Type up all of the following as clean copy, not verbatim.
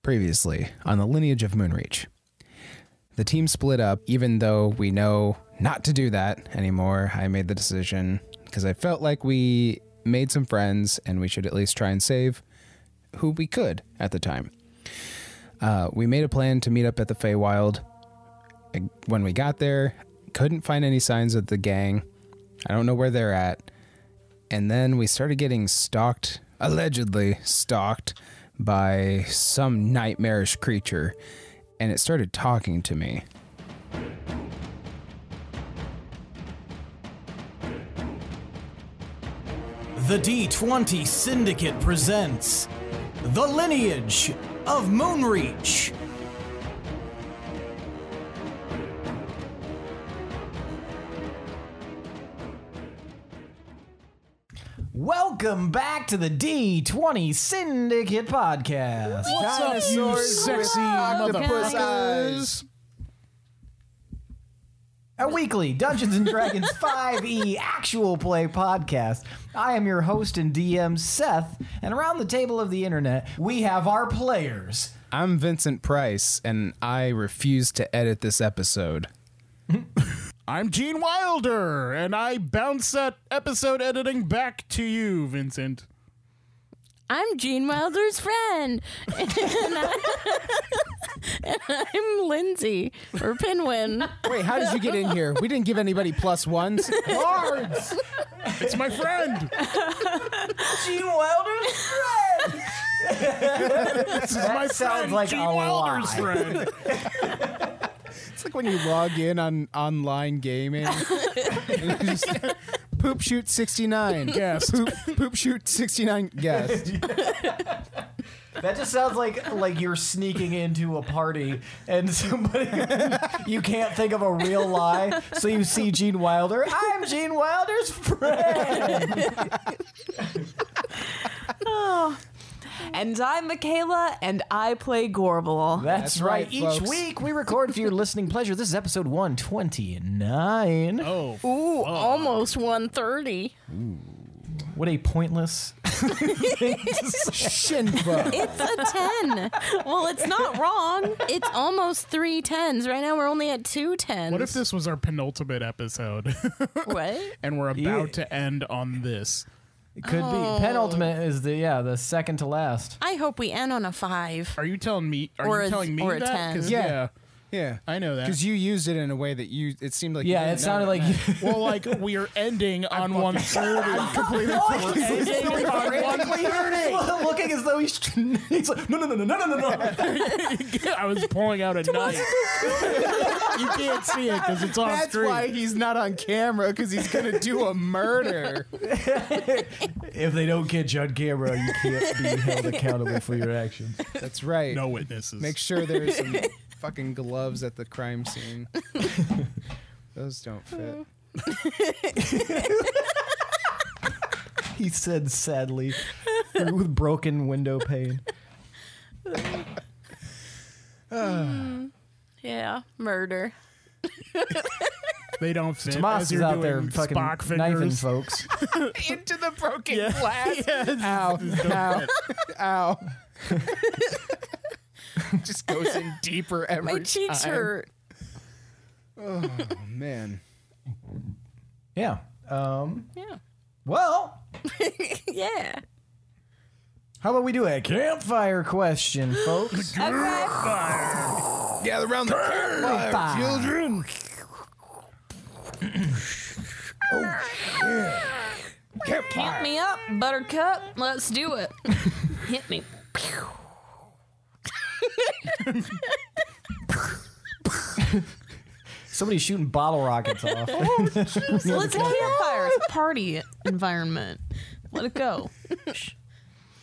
Previously on the Lineage of Moonreach. The team split up, even though we know not to do that anymore. I made the decision because I felt like we made some friends and we should at least try and save who we could at the time. We made a plan to meet up at the Feywild. When we got there, couldn't find any signs of the gang. I don't know where they're at. And then we started getting stalked, allegedly stalked, by some nightmarish creature, and it started talking to me. The D20 Syndicate presents The Lineage of Moonreach. Welcome back to the D20 Syndicate podcast. What's up, you sexy motherfuckers? A weekly Dungeons & Dragons 5e actual play podcast. I am your host and DM, Seth, and around the table of the internet, we have our players. I'm Vincent Price, and I refuse to edit this episode. I'm Gene Wilder, and I bounce that episode editing back to you, Vincent. I'm Gene Wilder's friend, and I'm Lindsey, or Pinwin. Wait, how did you get in here? We didn't give anybody plus ones. Cards! It's my friend! Gene Wilder's friend! This is my sounds friend, like Gene a Wilder's lie. friend. It's like when you log in on online gaming. And you just, poop shoot 69 guess. Poop shoot 69 guess. That just sounds like you're sneaking into a party and somebody you can't think of a real lie, so you see Gene Wilder. I'm Gene Wilder's friend. Oh. And I'm Michaela, and I play Gorbel. That's right. Each folks. week we record for your listening pleasure. This is episode 129. Oh, Ooh, almost 130. What a pointless thing to say. Shinba. It's a 10. Well, it's not wrong. It's almost 3 10s. Right now, we're only at 2 10s. what if this was our penultimate episode? What? And we're about to end on this. It could be. Penultimate is the second to last. I hope we end on a 5. Are you telling me? Are Or you a- telling me or a that? 10. 'Cause, Yeah. Yeah. I know that. Because you used it in a way that it seemed like you Yeah, didn't it sounded know like it you. Well, like we are ending on 130. I'm completely Ending on 130. Looking as though he's like, no. I was pulling out a knife. You can't see it because it's on That's screen. why he's not on camera, because he's going to do a murder. If they don't catch you on camera, you can't be held accountable for your actions. That's right. No witnesses. Make sure there's some fucking gloves at the crime scene. Those don't fit. He said sadly, with broken window pane. Yeah, murder. They don't fit. Tomas as is you're out there doing fucking Spock knifing fingers. folks. Into the broken Yeah. glass. Yeah, Ow. Ow. Ow. Just goes in deeper every My cheeks time. hurt. Oh, man. Yeah. Yeah. Well, Yeah. how about we do a campfire question, folks? Gather around the campfire, children. Hit me up, Buttercup. Let's do it. Hit me. Somebody's shooting bottle rockets off. Let's campfire. It's a party environment. Let it go.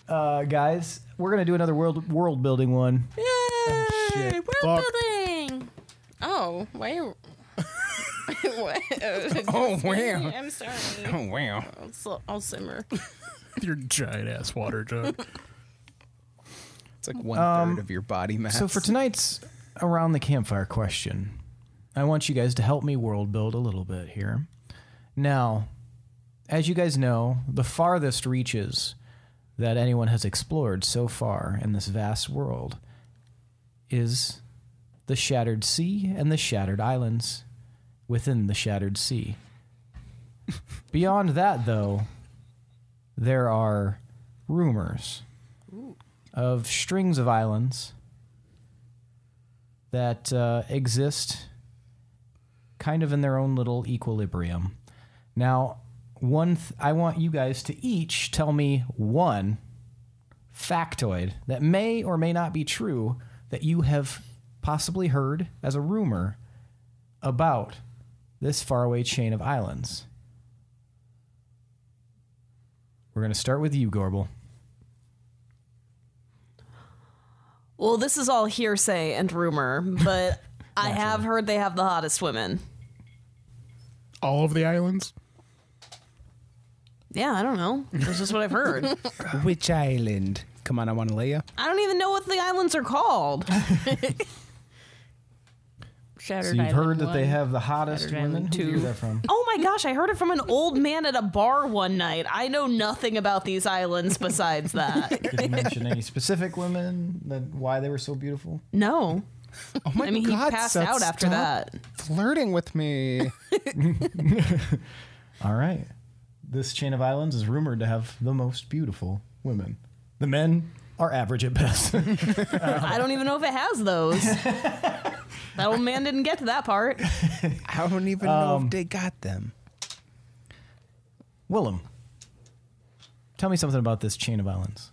Guys, we're going to do another world building one. Yay! shit. World Fuck. building. Oh, wait. What? Oh, wow. I'm sorry. Oh, wow. I'll simmer. Your giant ass water jug. It's like 1/3 of your body mass. So for tonight's Around the Campfire question, I want you guys to help me world build a little bit here. Now, as you guys know, the farthest reaches that anyone has explored so far in this vast world is the Shattered Sea and the Shattered Islands within the Shattered Sea. Beyond that, though, there are rumors of strings of islands that exist kind of in their own little equilibrium. Now, I want you guys to each tell me one factoid that may or may not be true that you have possibly heard as a rumor about this faraway chain of islands. We're going to start with you, Gorbel. Well, this is all hearsay and rumor, but I have heard they have the hottest women. All of the islands? Yeah, I don't know. That's just what I've heard. Which island? Come on, I want to lay ya. I don't even know what the islands are called. Shattered So you've Island heard that they 1. have the hottest Shattered women? Island Who did you 2. hear that from? Oh my gosh, I heard it from an old man at a bar one night. I know nothing about these islands besides that. Did he mention any specific women, why they were so beautiful? No. Oh my I mean, God, he passed Seth, out after stop that. flirting with me. All right. This chain of islands is rumored to have the most beautiful women. The men are average at best. I don't even know if it has those. That old man didn't get to that part. I don't even know if they got them. Willem, tell me something about this chain of islands.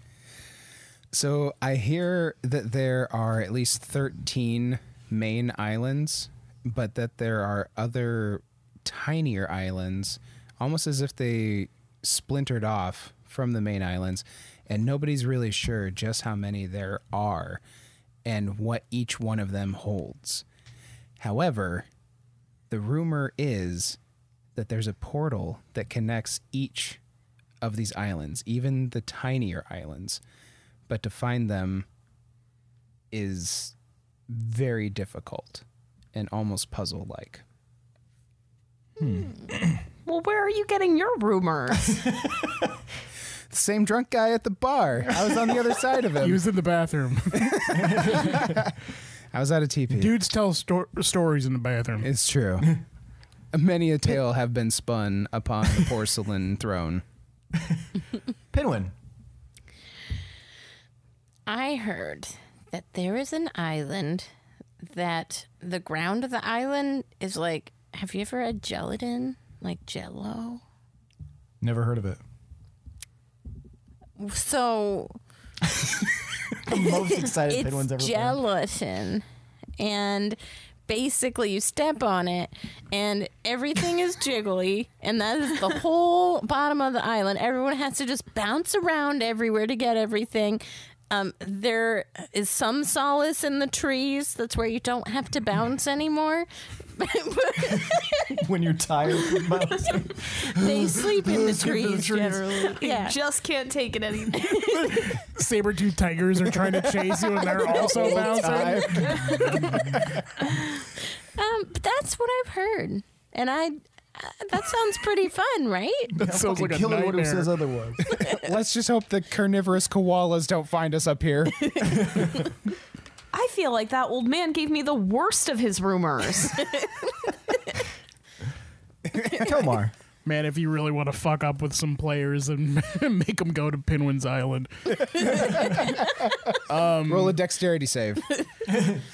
So I hear that there are at least 13 main islands, but that there are other tinier islands, almost as if they splintered off from the main islands, and nobody's really sure just how many there are and what each one of them holds. However, the rumor is that there's a portal that connects each of these islands, even the tinier islands, but to find them is very difficult and almost puzzle-like. Well, where are you getting your rumors? The same drunk guy at the bar. I was on the other side of He him. was in the bathroom. I was at a TP. Dudes tell stories in the bathroom. It's true. Many a tale have been spun upon the porcelain throne. Pinwin. I heard that there is an island that the ground of the island is like, have you ever had gelatin? Like Jell-O? Never heard of it. So The most excited it's Pinwin's ever been. gelatin. And basically you step on it and everything is jiggly, and that is the whole bottom of the island. Everyone has to just bounce around everywhere to get everything. There is some solace in the trees. That's where you don't have to bounce anymore. When you're tired from bouncing. They sleep in the Sleep in the trees trees. generally. Yeah. Just can't take it anymore. Saber-toothed tigers are trying to chase you and they're also bouncing. But that's what I've heard. And that sounds pretty fun, right? That sounds like a Killer what who nightmare. says otherwise. Let's just hope the carnivorous koalas don't find us up here. I feel like that old man gave me the worst of his rumors. Tomar. Man, if you really want to fuck up with some players and make them go to Pinwin's Island. Roll a dexterity save.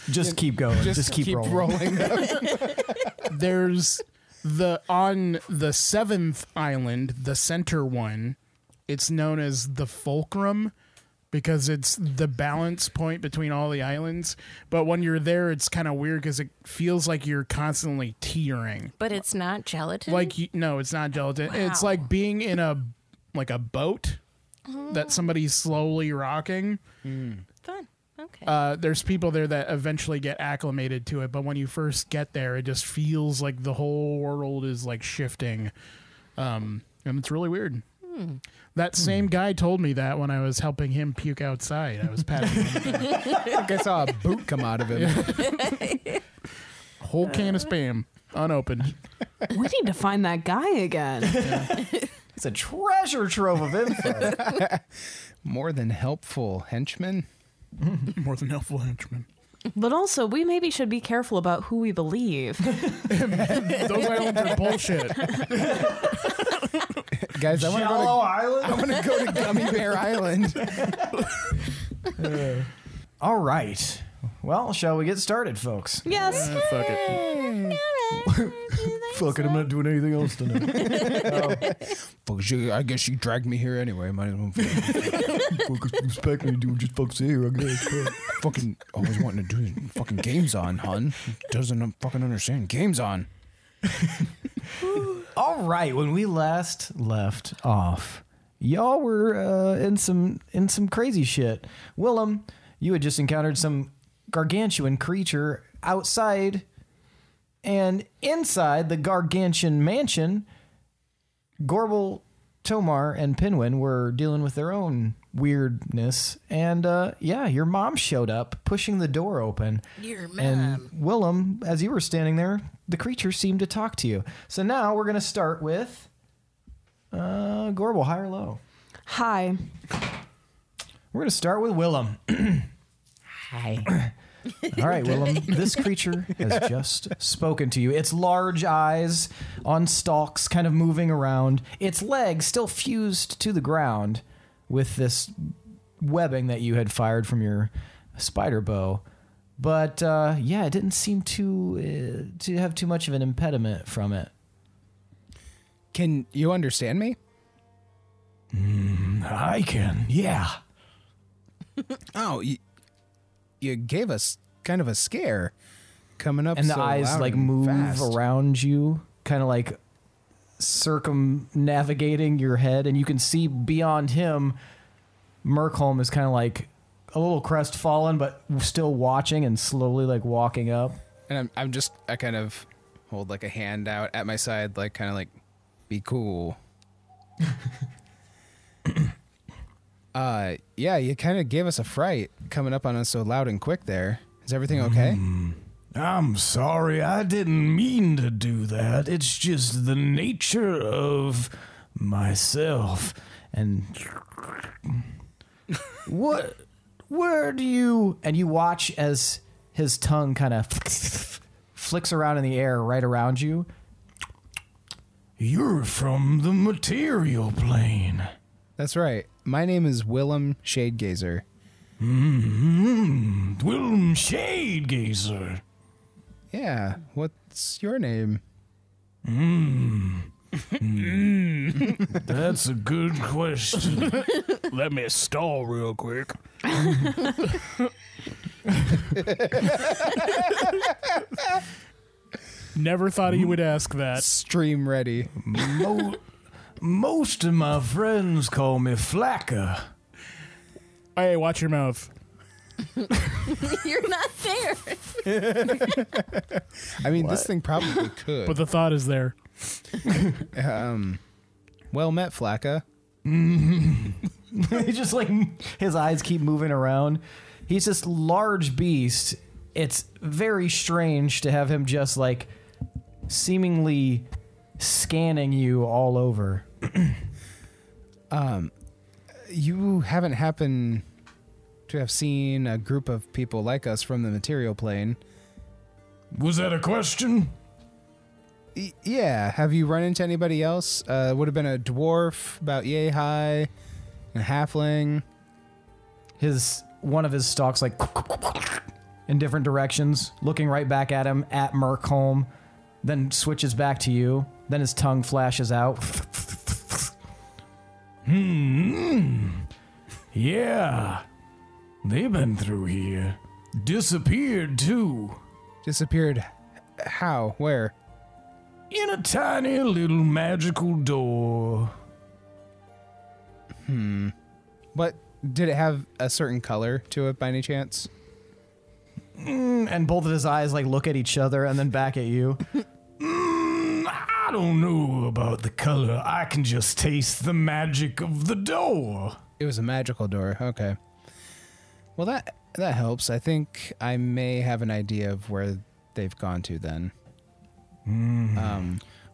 Just keep going. Just keep rolling. There's on the 7th island, the center one, it's known as the fulcrum because it's the balance point between all the islands. But when you're there, it's kind of weird because it feels like you're constantly teetering. But it's not gelatin? No, it's not gelatin. Wow. It's like being in a boat that somebody's slowly rocking. Fun. Okay. There's people there that eventually get acclimated to it, but when you first get there, it just feels like the whole world is like shifting, and it's really weird. That same guy told me that when I was helping him puke outside. I was patting him. I think I saw a boot come out of him. Whole can of Spam, unopened. We need to find that guy again. It's a treasure trove of info. More than helpful henchman. More than helpful henchman. But also, we maybe should be careful about who we believe. Those islands are bullshit. Guys, I Island? want to go to Gummy Bear Island. All right. Well, shall we get started, folks? Yes. Fuck it. Fuck it, I'm not doing anything else tonight. I guess she dragged me here anyway. Might as well Expect me to do just fuck sit here, I guess. fucking always wanting to do fucking games on, hun. Doesn't fucking understand. Games on. All right, when we last left off, y'all were in some crazy shit. Willem, you had just encountered some gargantuan creature outside, and inside the gargantuan mansion, Gorbel, Tomar, and Pinwin were dealing with their own weirdness. And your mom showed up, pushing the door open. Your mom. And Willem, as you were standing there, the creature seemed to talk to you. So now we're going to start with Gorbel, high or low? Hi. We're going to start with Willem. Hi. All right, Willem, this creature has just spoken to you. Its large eyes on stalks kind of moving around. Its legs still fused to the ground with this webbing that you had fired from your spider bow. But, it didn't seem to have too much of an impediment from it. Can you understand me? I can, yeah. Oh, you gave us kind of a scare coming up. And the so eyes loud like and move fast. around you, kind of like circumnavigating your head, and you can see beyond him, Merkholm is kind of like a little crestfallen, but still watching and slowly like walking up. And I kind of hold like a hand out at my side, like kind of like, be cool. You kind of gave us a fright coming up on us so loud and quick there. Is everything okay? I'm sorry, I didn't mean to do that. It's just the nature of myself. And where do you... And you watch as his tongue kind of flicks around in the air right around you. You're from the material plane. That's right. My name is Willem Shadegazer. Willem Shadegazer. Yeah. What's your name? That's a good question. Let me stall real quick. Never thought he would ask that. Stream ready. Most of my friends call me Flacka. Hey, watch your mouth. You're not there. I mean, this thing probably could. But the thought is there. Well met, Flacka. He just like his eyes keep moving around. He's this large beast. It's very strange to have him just like seemingly scanning you all over. You haven't happened to have seen a group of people like us from the material plane? Was that a question? Yeah. Have you run into anybody else? Would have been a dwarf about yay high, a halfling. One of his stalks like in different directions, looking right back at him at Merkholm, then switches back to you. Then his tongue flashes out. Yeah. They've been through here. Disappeared, too. Disappeared. How? Where? In a tiny little magical door. But did it have a certain color to it by any chance? And both of his eyes like look at each other and then back at you. I don't know about the color. I can just taste the magic of the door. It was a magical door. Okay. Well, that helps. I think I may have an idea of where they've gone to then.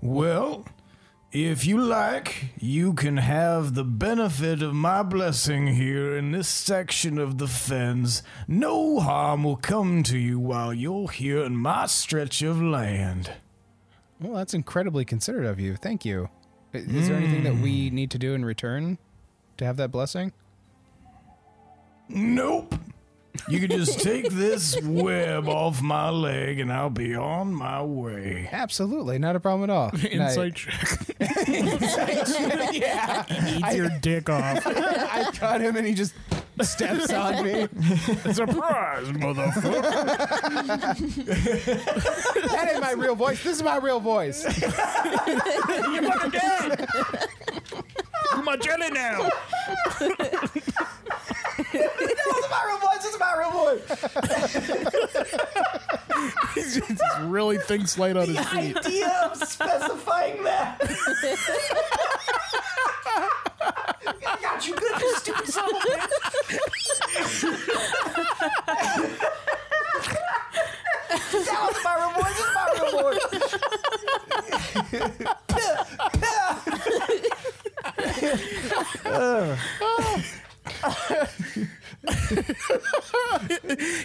Well, If you like, you can have the benefit of my blessing here in this section of the fens. No harm will come to you while you're here in my stretch of land. Well, that's incredibly considerate of you. Thank you. Is there anything that we need to do in return to have that blessing? Nope. You can just take this web off my leg and I'll be on my way. Absolutely, not a problem at all. Insight check. Yeah. He eats your dick off. I cut him and he just steps on me. Surprise, motherfucker. That ain't my real voice. This is my real voice. You're fucking dead. You're my jelly now. This is my real voice. He just really thinks light on his feet. Idea of specifying that. I got you good, you stupid son of a bitch. That was my real voice. This is my real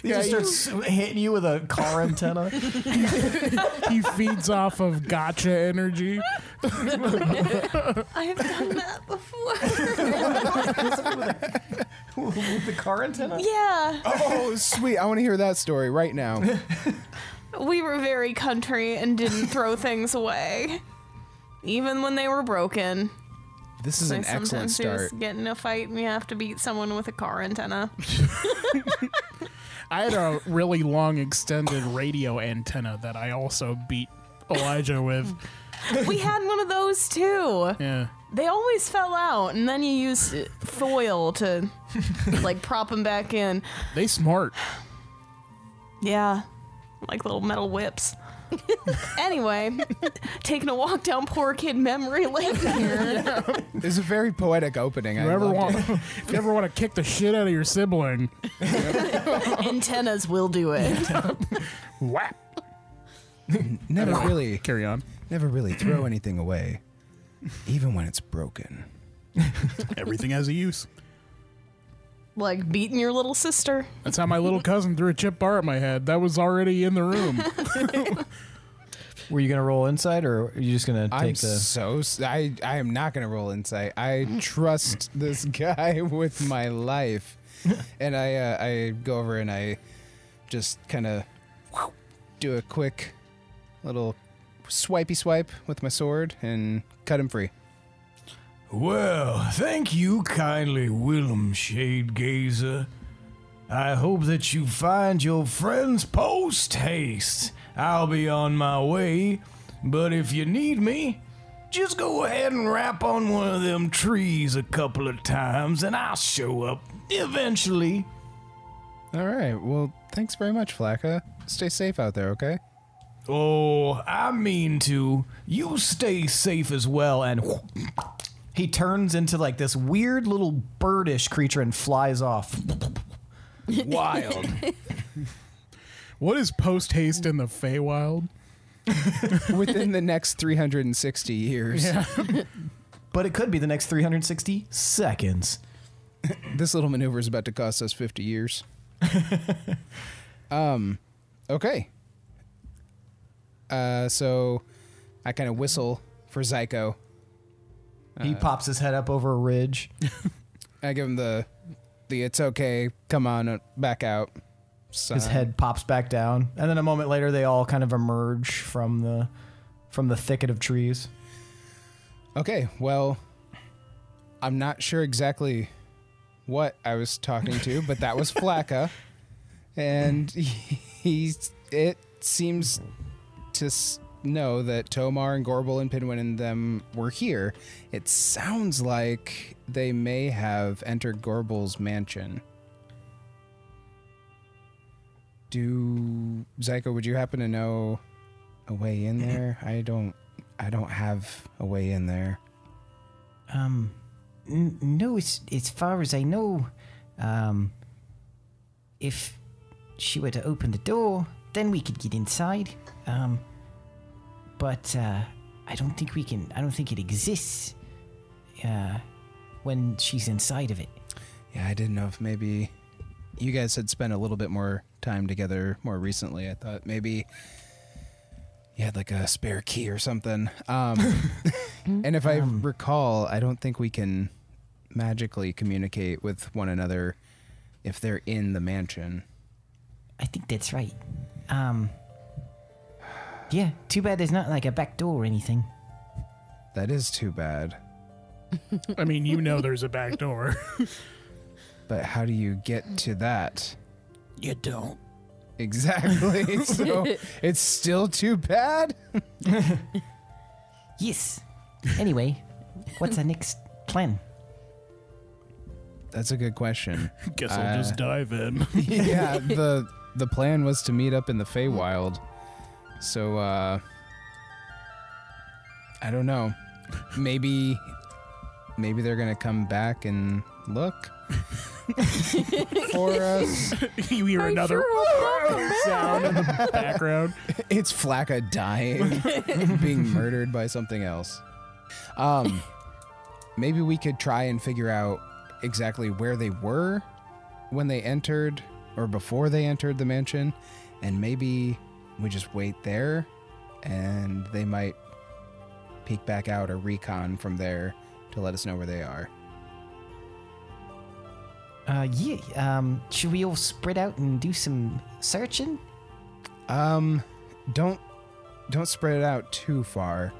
He just starts hitting you with a car antenna. He feeds off of gotcha energy. I've done that before. With the car antenna? Yeah. Oh, sweet. I want to hear that story right now. We were very country and didn't throw things away. Even when they were broken. This is an excellent Sometimes you start. just get in a fight and you have to beat someone with a car antenna. I had a really long extended radio antenna that I also beat Elijah with. We had one of those too. Yeah. They always fell out, and then you use foil to like prop them back in. They smart. Yeah, like little metal whips. Anyway, taking a walk down poor kid memory lane here. It's a very poetic opening. If you ever want to kick the shit out of your sibling, Antennas will do it. whap. Never really Carry on. throw anything away, even when it's broken. Everything has a use. Like beating your little sister. That's how my little cousin threw a chip bar at my head. That was already in the room. Were you gonna roll insight, or are you just gonna take I am not gonna roll insight. I trust this guy with my life, and I go over and I just kind of do a quick little swipey swipe with my sword and cut him free. Well, thank you kindly, Willem Shadegazer. I hope that you find your friends post-haste. I'll be on my way, but if you need me, just go ahead and rap on one of them trees a couple of times and I'll show up eventually. All right. Well, thanks very much, Flacka. Stay safe out there, okay? Oh, I mean to. You stay safe as well, and He turns into like this weird little birdish creature and flies off. Wild. What is post haste in the Feywild? Within the next 360 years. Yeah. But it could be the next 360 seconds. This little maneuver is about to cost us 50 years. Okay. So I kind of whistle for Zyko. He pops his head up over a ridge. I give him the it's okay, come on, back out. His head pops back down, and then a moment later, they all kind of emerge from the thicket of trees. Okay, well, I'm not sure exactly what I was talking to, but that was Flacka, and it seems to know that Tomar and Gorbel and Pinwin and them were here. It sounds like they may have entered Gorbel's mansion. Zyko, would you happen to know a way in there? I don't have a way in there. No, as far as I know, if she were to open the door, then we could get inside. But I don't think it exists when she's inside of it. Yeah, I didn't know if maybe you guys had spent a little bit more time together more recently. I thought maybe you had like a spare key or something. And if I recall, I don't think we can magically communicate with one another if they're in the mansion. I think that's right. Yeah, too bad there's not like a back door or anything. That is too bad. I mean, you know there's a back door. But how do you get to that? You don't. Exactly. So it's still too bad? Yes. Anyway, what's our next plan? That's a good question. Guess I'll just dive in. Yeah, the plan was to meet up in the Feywild. So, I don't know. Maybe they're going to come back and look for us. You hear another sound in the background. It's Flacka dying, being murdered by something else. Maybe we could try and figure out exactly where they were when they entered or before they entered the mansion, and maybe we just wait there and they might peek back out or recon from there to let us know where they are. Should we all spread out and do some searching? Don't spread it out too far.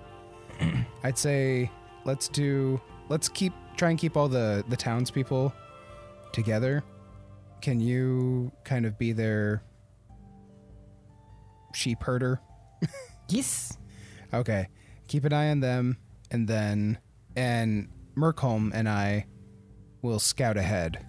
I'd say let's try and keep all the townspeople together. Can you kind of be their sheep herder? Yes. Okay. Keep an eye on them, and Merkholm and I will scout ahead.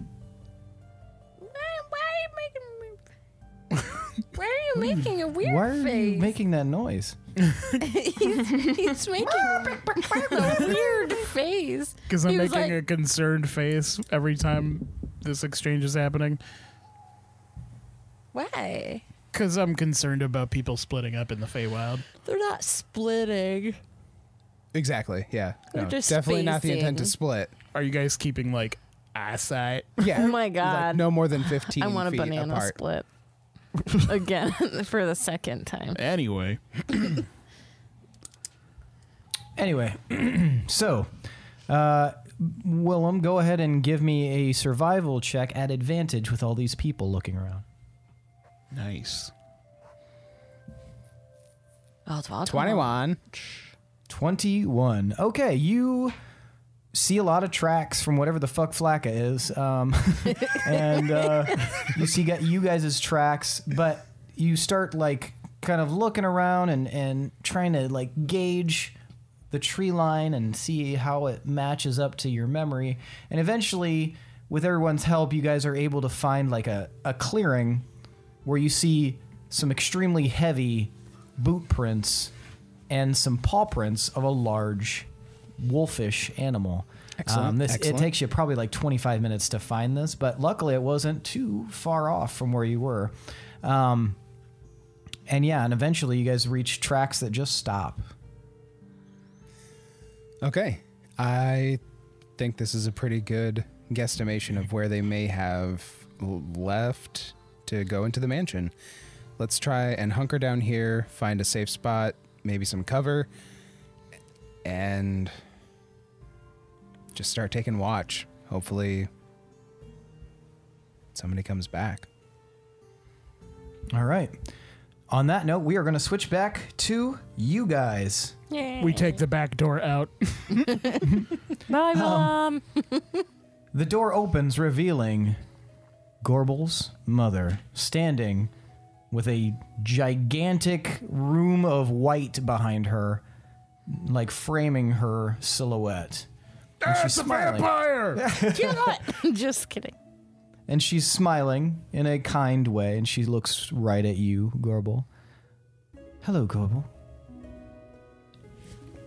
Why are you making a weird Why are face? you making that noise? He's making a weird face. Because I'm He was making like- a concerned face every time this exchange is happening. Why? Because I'm concerned about people splitting up in the Feywild. They're not splitting. Exactly. Yeah. They're No, just definitely not the intent to spacing. split. Are you guys keeping, like, eyesight? Yeah. Oh my Like, God. no more than 15 I want a feet banana apart. split. Again, for the second time. Anyway. Anyway, so, Willem, go ahead and give me a survival check at advantage with all these people looking around. Nice. Oh, 21. 21. Okay, you see a lot of tracks from whatever the fuck Flacka is, and you see you guys' tracks, but you start like kind of looking around and trying to like gauge the tree line and see how it matches up to your memory, and eventually, with everyone's help, you guys are able to find like a clearing where you see some extremely heavy boot prints and some paw prints of a large wolfish animal. Excellent. It Excellent. takes you probably like 25 minutes to find this, but luckily it wasn't too far off from where you were. And eventually you guys reach tracks that just stop. Okay. I think this is a pretty good guesstimation of where they may have left to go into the mansion. Let's try and hunker down here, find a safe spot, maybe some cover, and just start taking watch. Hopefully somebody comes back. All right. On that note, we are going to switch back to you guys. Yay. We take the back door out. Bye, Mom. The door opens, revealing Gorbel's mother standing with a gigantic room of white behind her, like framing her silhouette. And she's smiling. Just kidding. And she's smiling in a kind way, and she looks right at you, Gorbel. Hello, Gorbel.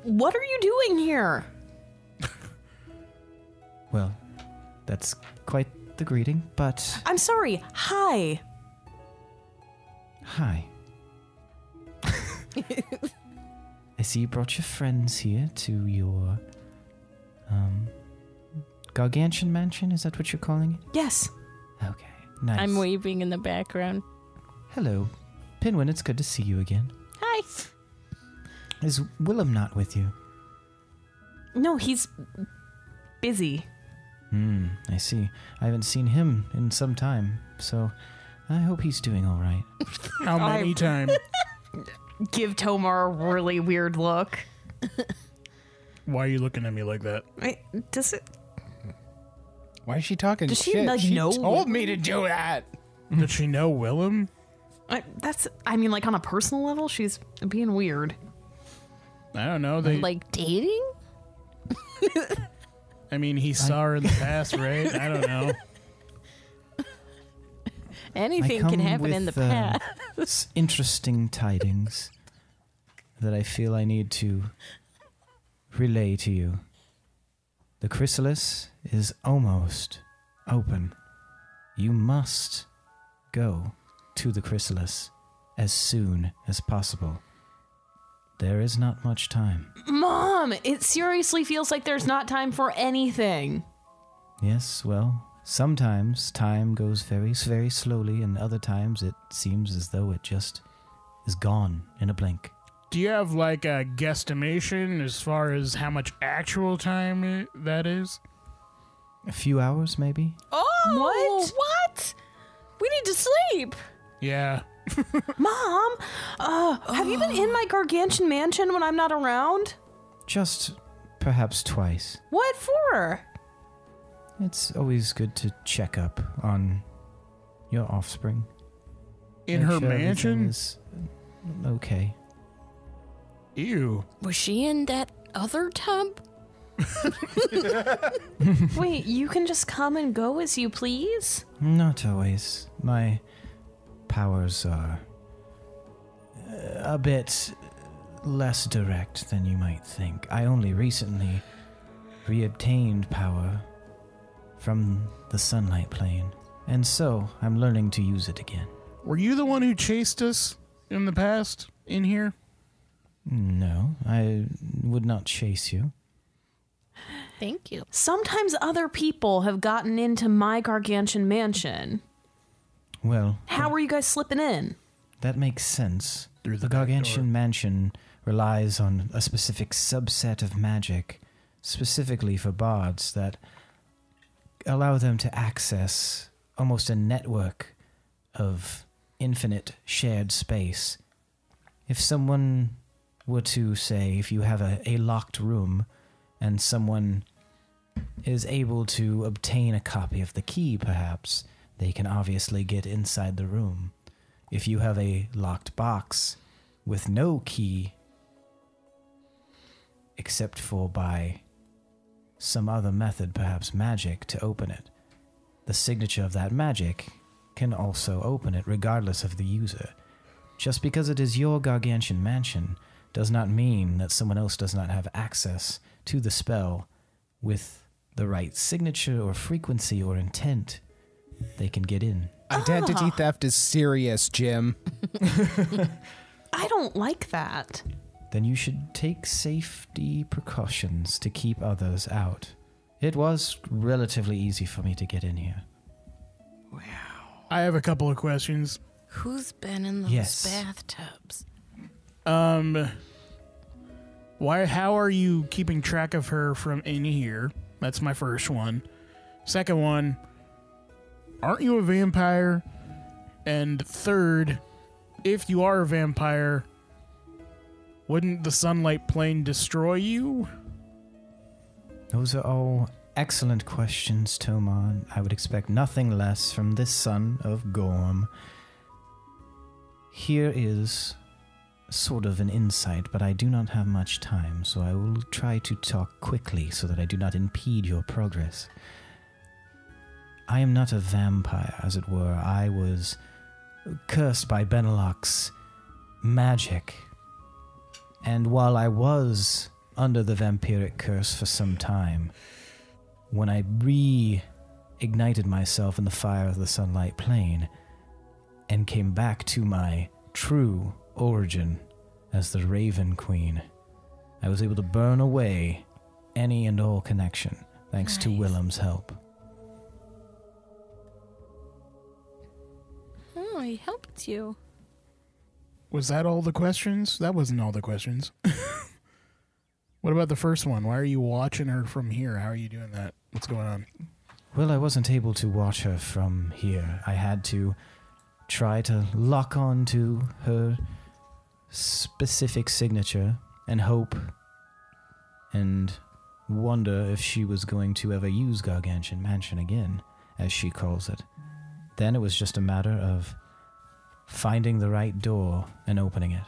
What are you doing here? Well, that's quite the greeting, but I'm sorry. Hi. hi. I see you brought your friends here to your gargantuan mansion. Is that what you're calling it? Yes. Okay, nice. I'm waving in the background. Hello, Pinwin. It's good to see you again. Hi. Is Willem not with you? No, he's busy. I see. I haven't seen him in some time, so I hope he's doing all right. How many times? Give Tomar a really weird look. Why are you looking at me like that? Does it? Why is she talking Does she, shit? like, she know told me to do that. Did she know Willem? I mean, like on a personal level, she's being weird. I don't know. They Like dating? I mean, he saw her in the past, right? I don't know. Anything can happen in the past. Interesting tidings that I feel I need to relay to you. The chrysalis is almost open. You must go to the chrysalis as soon as possible. There is not much time. Mom, it seriously feels like there's not time for anything. Yes, well, sometimes time goes very, very slowly, and other times it seems as though it just is gone in a blink. Do you have like a guesstimation as far as how much actual time that is? A few hours, maybe? Oh, what? We need to sleep. Yeah. Mom, have you been in my gargantuan mansion when I'm not around? Just perhaps twice. What for? It's always good to check up on your offspring. In Make her sure everything mansion? is okay. Ew. Was she in that other tub? Wait, you can just come and go as you please? Not always. My powers are a bit less direct than you might think. I only recently reobtained power from the sunlight plane, and so I'm learning to use it again. Were you the one who chased us in the past in here? No, I would not chase you. Thank you. Sometimes other people have gotten into my gargantuan mansion. Well, How are you guys slipping in? that makes sense. Through The the back Gargantuan door. Mansion relies on a specific subset of magic, specifically for bards, that allow them to access almost a network of infinite shared space. If someone were to say, if you have a locked room and someone is able to obtain a copy of the key, perhaps, they can obviously get inside the room. If you have a locked box with no key, except for by some other method, perhaps magic, to open it, the signature of that magic can also open it, regardless of the user. Just because it is your gargantuan mansion does not mean that someone else does not have access to the spell with the right signature or frequency or intent. They can get in. Identity theft is serious, Jim. I don't like that. Then you should take safety precautions to keep others out. It was relatively easy for me to get in here. I have a couple of questions. Who's been in those Yes. bathtubs? How are you keeping track of her from in here? That's my first one. Second one, aren't you a vampire? And third, if you are a vampire, wouldn't the sunlight plane destroy you? Those are all excellent questions, Tomas. I would expect nothing less from this son of Gorm. Here is sort of an insight, but I do not have much time, so I will try to talk quickly so that I do not impede your progress. I am not a vampire, as it were. I was cursed by Benelok's magic. And while I was under the vampiric curse for some time, when I reignited myself in the fire of the sunlight plane and came back to my true origin as the Raven Queen, I was able to burn away any and all connection, thanks to Nice. Willem's help. Oh, he helped you. Was that all the questions? That wasn't all the questions. What about the first one? Why are you watching her from here? How are you doing that? What's going on? Well, I wasn't able to watch her from here. I had to try to lock on to her specific signature and hope and wonder if she was going to ever use Gargantuan Mansion again, as she calls it. Then it was just a matter of finding the right door and opening it.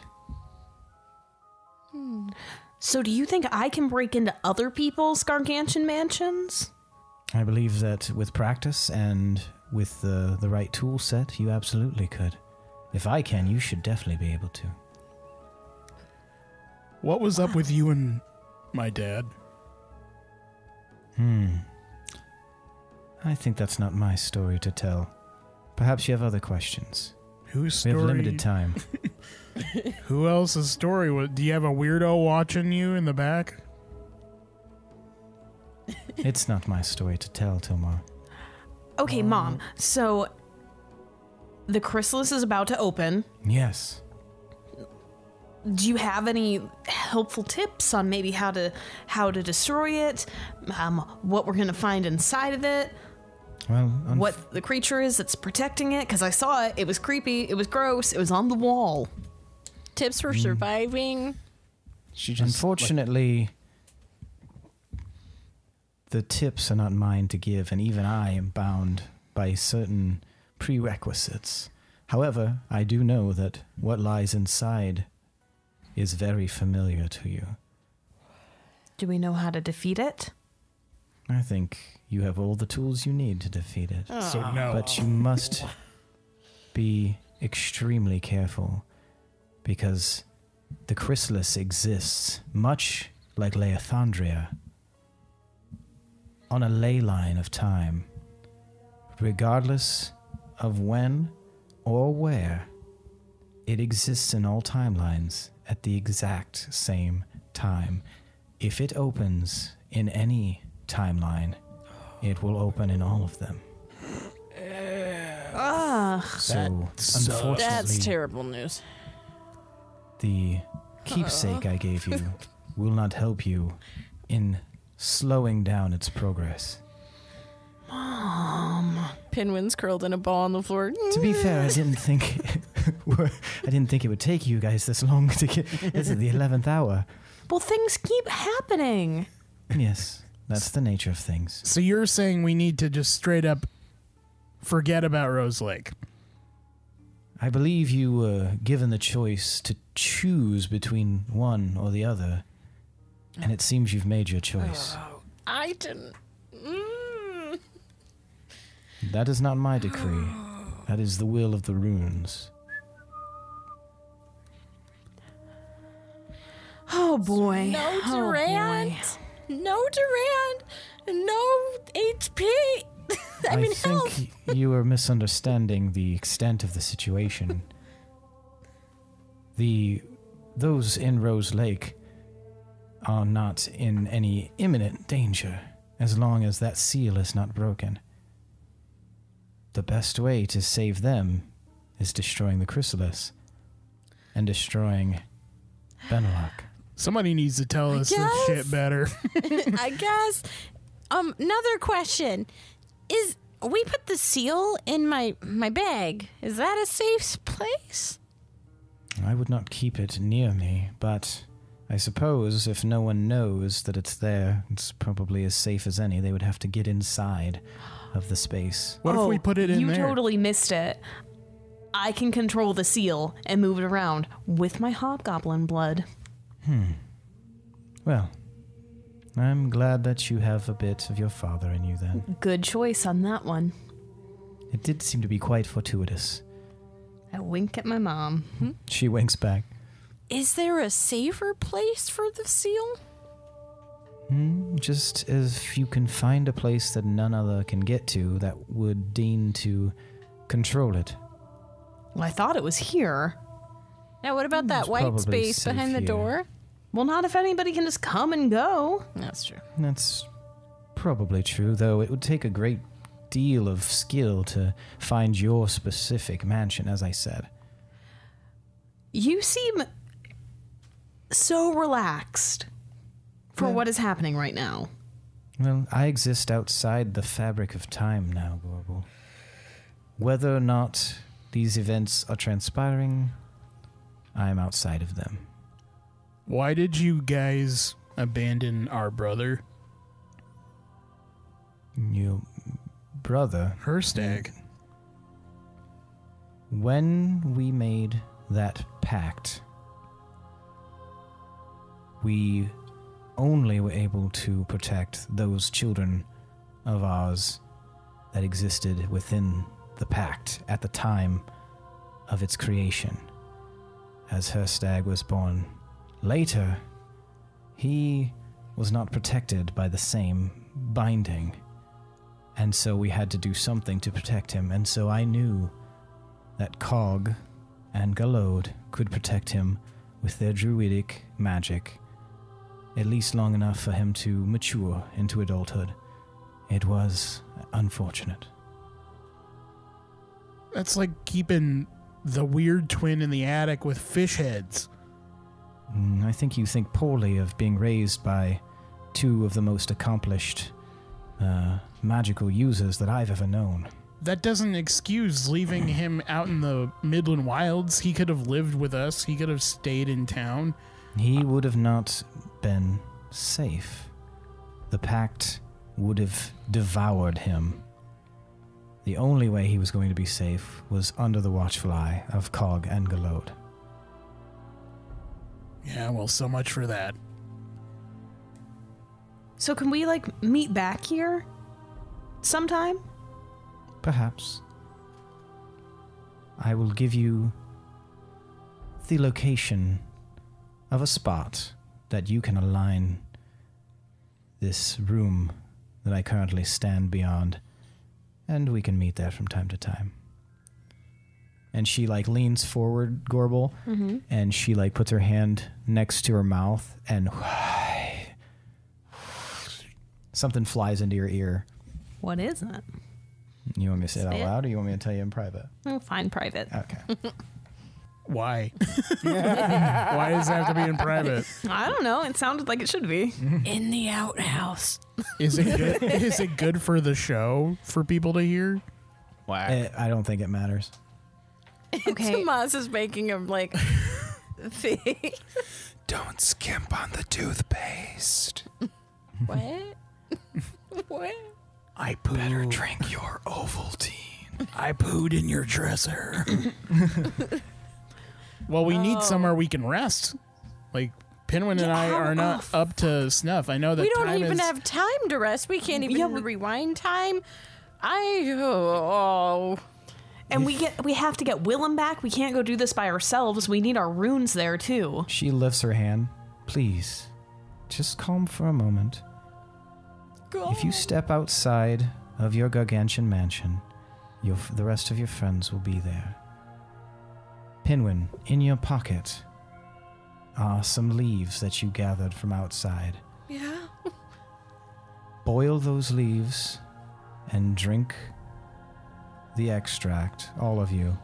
So do you think I can break into other people's Gargantuan mansions? I believe that with practice and with the right tool set, you absolutely could. If I can, you should definitely be able to. What was up with you and my dad? I think that's not my story to tell. Perhaps you have other questions. Whose story? We have limited time. Who else's story? Do you have a weirdo watching you in the back? It's not my story to tell, Tomas. Okay, Mom. So the chrysalis is about to open. Yes. Do you have any helpful tips on maybe how to destroy it? What we're gonna find inside of it? Well, What the creature is that's protecting it? Because I saw it. It was creepy. It was gross. It was on the wall. Tips for surviving. She just unfortunately, the tips are not mine to give, and even I am bound by certain prerequisites. However, I do know that what lies inside is very familiar to you. Do we know how to defeat it? I think you have all the tools you need to defeat it. so no. But you must be extremely careful, because the chrysalis exists, much like Leothandria, on a ley line of time. Regardless of when or where, it exists in all timelines at the exact same time. If it opens in any timeline, it will open in all of them. So, unfortunately, That's terrible news. the keepsake I gave you will not help you in slowing down its progress. Pinwin's curled in a ball on the floor. To be fair, I didn't think it would take you guys this long to get. This is the 11th hour. Well, things keep happening. Yes, that's the nature of things. So you're saying we need to just straight up forget about Rose Lake? I believe you were given the choice to choose between one or the other, and it seems you've made your choice. I didn't. That is not my decree. That is the will of the runes. Oh boy. No Oh, Durant. No Durant. No HP. I mean, help. think you are misunderstanding the extent of the situation. Those in Rose Lake are not in any imminent danger as long as that seal is not broken. The best way to save them is destroying the chrysalis and destroying Benelok. Somebody needs to tell us this shit better. I guess. Another question is: we put the seal in my bag. Is that a safe place? I would not keep it near me, but I suppose if no one knows that it's there, it's probably as safe as any. They would have to get inside of the space. What if we put it in you there? You totally missed it. I can control the seal and move it around with my hobgoblin blood. Well, I'm glad that you have a bit of your father in you then. Good choice on that one. It did seem to be quite fortuitous. I wink at my mom. She winks back. Is there a safer place for the seal? Just if you can find a place that none other can get to that would deign to control it. Well, I thought it was here. Now, what about that It's white probably space safe behind the here. door? Well, not if anybody can just come and go. That's true. That's probably true, though it would take a great deal of skill to find your specific mansion, as I said. You seem so relaxed for what is happening right now. Well, I exist outside the fabric of time now, Gorbel. Whether or not these events are transpiring, I am outside of them. Why did you guys abandon our brother? Your brother? Herstag. When we made that pact, we only were able to protect those children of ours that existed within the pact at the time of its creation. As Herstag was born later, he was not protected by the same binding, and so we had to do something to protect him, and so I knew that Cog and Galode could protect him with their druidic magic, at least long enough for him to mature into adulthood. It was unfortunate. That's like keeping the weird twin in the attic with fish heads. I think you think poorly of being raised by two of the most accomplished magical users that I've ever known. That doesn't excuse leaving him out in the Midland Wilds. He could have lived with us. He could have stayed in town. He would have not been safe. The pact would have devoured him. The only way he was going to be safe was under the watchful eye of Cog and Galode. Yeah, well, so much for that. So can we, meet back here sometime? Perhaps. I will give you the location of a spot that you can align this room that I currently stand beyond, and we can meet there from time to time. And she leans forward, Gorbel, and she puts her hand next to her mouth, and something flies into your ear. What is it? You want me to say it out loud, or you want me to tell you in private? Oh, fine, private. Okay. Why? Why does it have to be in private? I don't know. It sounded like it should be. In the outhouse. Is it good? Is it good for the show for people to hear? Why? I don't think it matters. Okay. Tomas is making him face. Don't skimp on the toothpaste. What? What? I pooed. Better drink your Ovaltine. I pooed in your dresser. Well, we need somewhere we can rest. Pinwin and I are not up to snuff. I know that We don't time even is, have time to rest. We can't even Yeah, rewind time. And we have to get Willem back. We can't go do this by ourselves. We need our runes there too. She lifts her hand. Please, just calm for a moment. If you step outside of your gargantuan mansion, the rest of your friends will be there. Pinwin, in your pocket are some leaves that you gathered from outside. Yeah. Boil those leaves and drink the extract, all of you,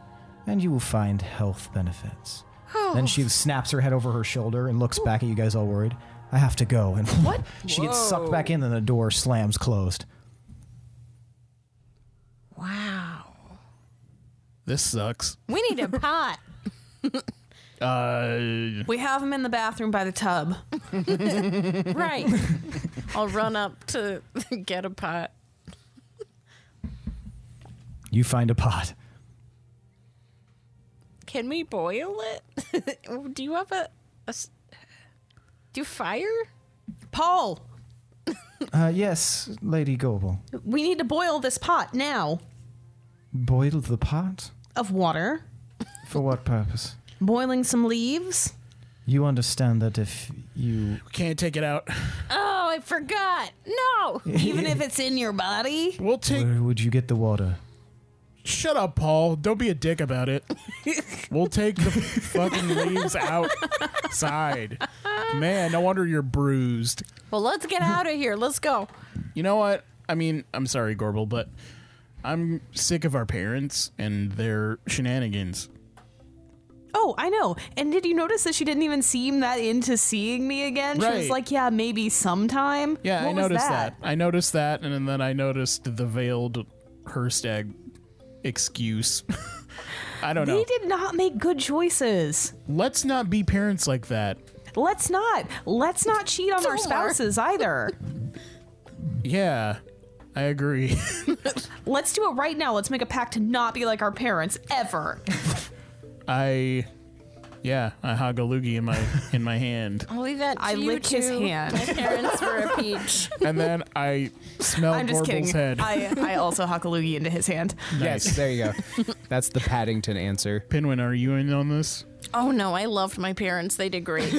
and you will find health benefits. Oh. Then she snaps her head over her shoulder and looks back at you guys all worried. I have to go. And What? she gets sucked back in and the door slams closed. Wow. This sucks. We need a pot. We have him in the bathroom by the tub. Right. I'll run up to get a pot. You find a pot. Can we boil it? Do you have do you fire? Paul, Yes, Lady Gorbel. we need to boil this pot now Boil the pot? of water. For what purpose? Boiling some leaves. You understand that if you... Can't take it out. Oh, I forgot. No. Even if it's in your body. We'll take. Where would you get the water? Shut up, Paul. Don't be a dick about it. We'll take the fucking leaves outside. Man, no wonder you're bruised. Well, let's get out of here. Let's go. You know what? I mean, I'm sorry, Gorbel, but I'm sick of our parents and their shenanigans. Oh, I know. And did you notice that she didn't even seem that into seeing me again? She was Right. like, yeah, maybe sometime. Yeah, What I was noticed that. I noticed that, and then I noticed the veiled Herstag excuse. I don't know. We did not make good choices. Let's not be parents like that. Let's not. Let's not cheat on our spouses either. Yeah, I agree. Let's do it right now. Let's make a pact to not be like our parents ever. I hog a loogie in my hand, I'll leave that to I you lick his two. hand. My parents were a peach. and then I smell I'm just Gorbel's kidding. head. I also huck a loogie into his hand. Yes, there you go. That's the Paddington answer. Pinwin, are you in on this? Oh no, I loved my parents. They did great.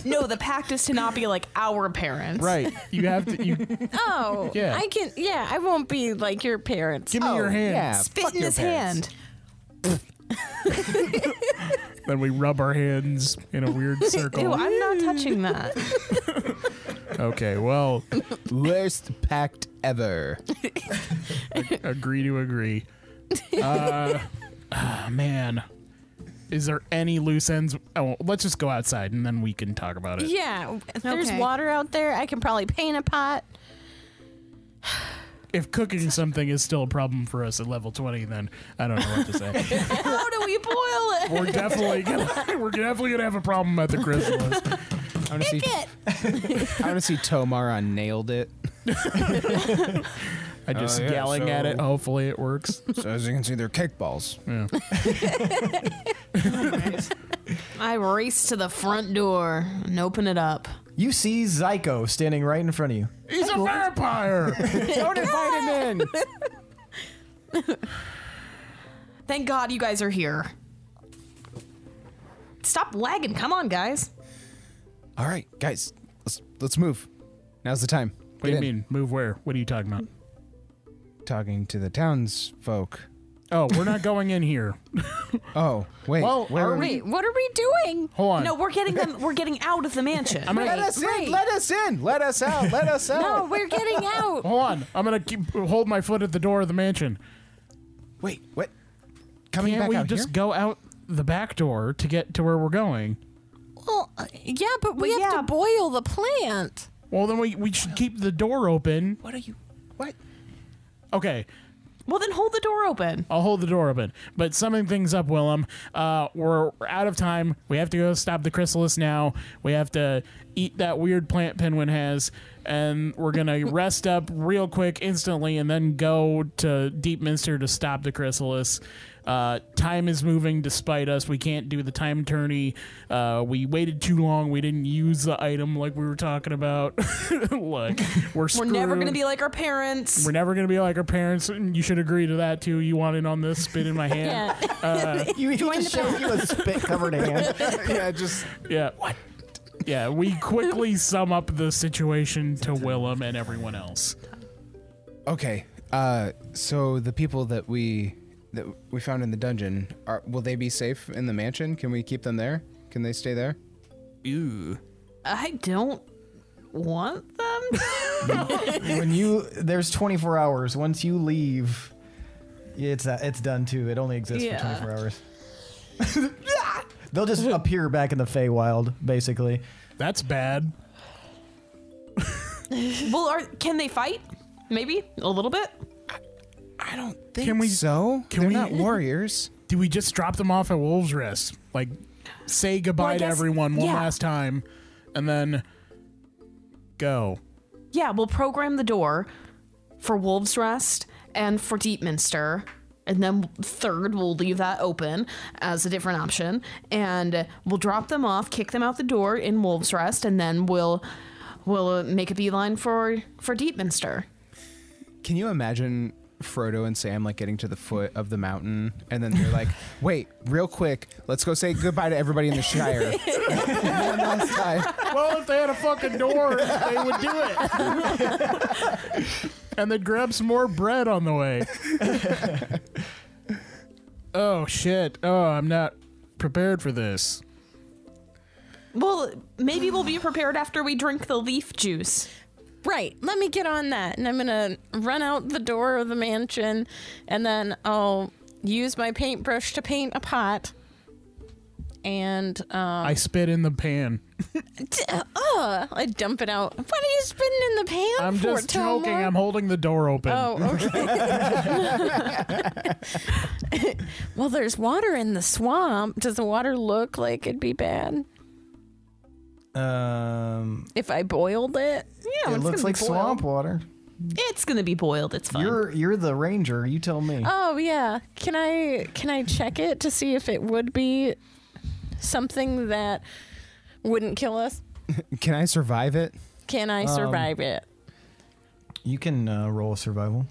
No, the pact is to not be like our parents. Right. You have to. You Oh, Yeah. I can. Yeah, I won't be like your parents. give me your hand. Yeah, Spit fuck in your his parents. hand. Then we rub our hands in a weird circle. Ew, I'm not touching that. Okay, well, Worst pact ever. agree to agree. Man. Is there any loose ends? Oh, let's just go outside and then we can talk about it. Yeah, if there's Okay. water out there, I can probably paint a pot. If cooking something is still a problem for us at level 20, then I don't know what to say. How do we boil it? we're definitely gonna have a problem at the chrysalis. I want to see Tomar on Nailed It. I just yeah, yelling at it. so- Hopefully it works. So as you can see, they're cake balls. Yeah. I race to the front door and open it up. You see Zyko standing right in front of you. He's a vampire. Don't invite him in. Thank God you guys are here. Stop lagging. Come on, guys. All right, guys, let's move. Now's the time. What do you mean? Move where? What are you talking about? Talking to the townsfolk. Oh, we're not going in here. Oh, wait. Well, where are are we? Wait, what are we doing? Hold on. No, we're getting out of the mansion. I'm gonna Let us in. Right. Let us in. Let us out. Let us out. No, we're getting out. hold on. I'm gonna hold my foot at the door of the mansion. Wait, what? Coming Can't back we out just here? go out the back door to get to where we're going? Well, yeah, but we Well, have yeah. to boil the plant. Well, then we should keep the door open. What are you? What? Okay, Well, then hold the door open. I'll hold the door open. But summing things up, Willem, we're out of time. We have to go stop the chrysalis now. We have to eat that weird plant Pinwin has. And we're going to rest up real quick instantly and then go to Deepminster to stop the chrysalis. Time is moving despite us. We can't do the time tourney. We waited too long. We didn't use the item like we were talking about. Look, we're We're never going to screwed. be like our parents. We're never going to be like our parents. And you should agree to that, too. You want in on this? Spit in my hand. Yeah. He just showed you a spit-covered hand. Yeah, just Yeah. What? Yeah, we quickly sum up the situation to Willem and everyone else. okay. So the people that we found in the dungeon, will they be safe in the mansion? Can we keep them there? Can they stay there? Ew. I don't want them. There's 24 hours. Once you leave, it's done too. It only exists for 24 hours. They'll just appear back in the Feywild, basically. That's bad. Well, can they fight? Maybe a little bit. I don't think Can we- so. can They're we- not warriors. Do we just drop them off at Wolves Rest? Like, say goodbye Well, I to guess- everyone one yeah. last time, and then go. Yeah, we'll program the door for Wolves Rest and for Deepminster. And then third, we'll leave that open as a different option. And we'll drop them off, kick them out the door in Wolves Rest, and then we'll make a beeline for Deepminster. Can you imagine Frodo and Sam like getting to the foot of the mountain, and then they're like, "Wait, real quick, let's go say goodbye to everybody in the Shire." One last time. Well, if they had a fucking door, they would do it. And they'd grab some more bread on the way. Oh, shit. Oh, I'm not prepared for this. Well, maybe we'll be prepared after we drink the leaf juice. Right. Let me get on that. And I'm going to run out the door of the mansion, and then I'll use my paintbrush to paint a pot. And I spit in the pan. I dump it out. What are you spitting in the pan I'm for, just joking. Tomas? I'm holding the door open. Oh, okay. Well, there's water in the swamp. Does the water look like it'd be bad if I boiled it? Yeah, It it's looks gonna like be boiled. swamp water. It's gonna be boiled. It's fine. You're the ranger. You tell me. Oh yeah. Can I check it to see if it would be something that wouldn't kill us? Can I survive it? Can I survive it? You can roll a survival.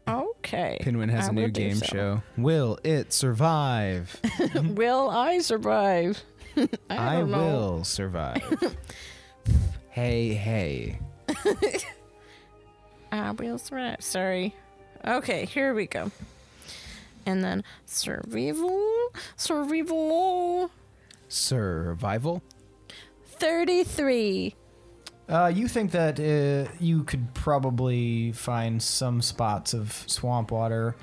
Okay. Pinwin has I a new will do game so. show. Will it survive? Will I survive? I don't know. will survive. Hey. I will survive. Sorry. Okay, here we go. And then survival. 33. You think that you could probably find some spots of swamp water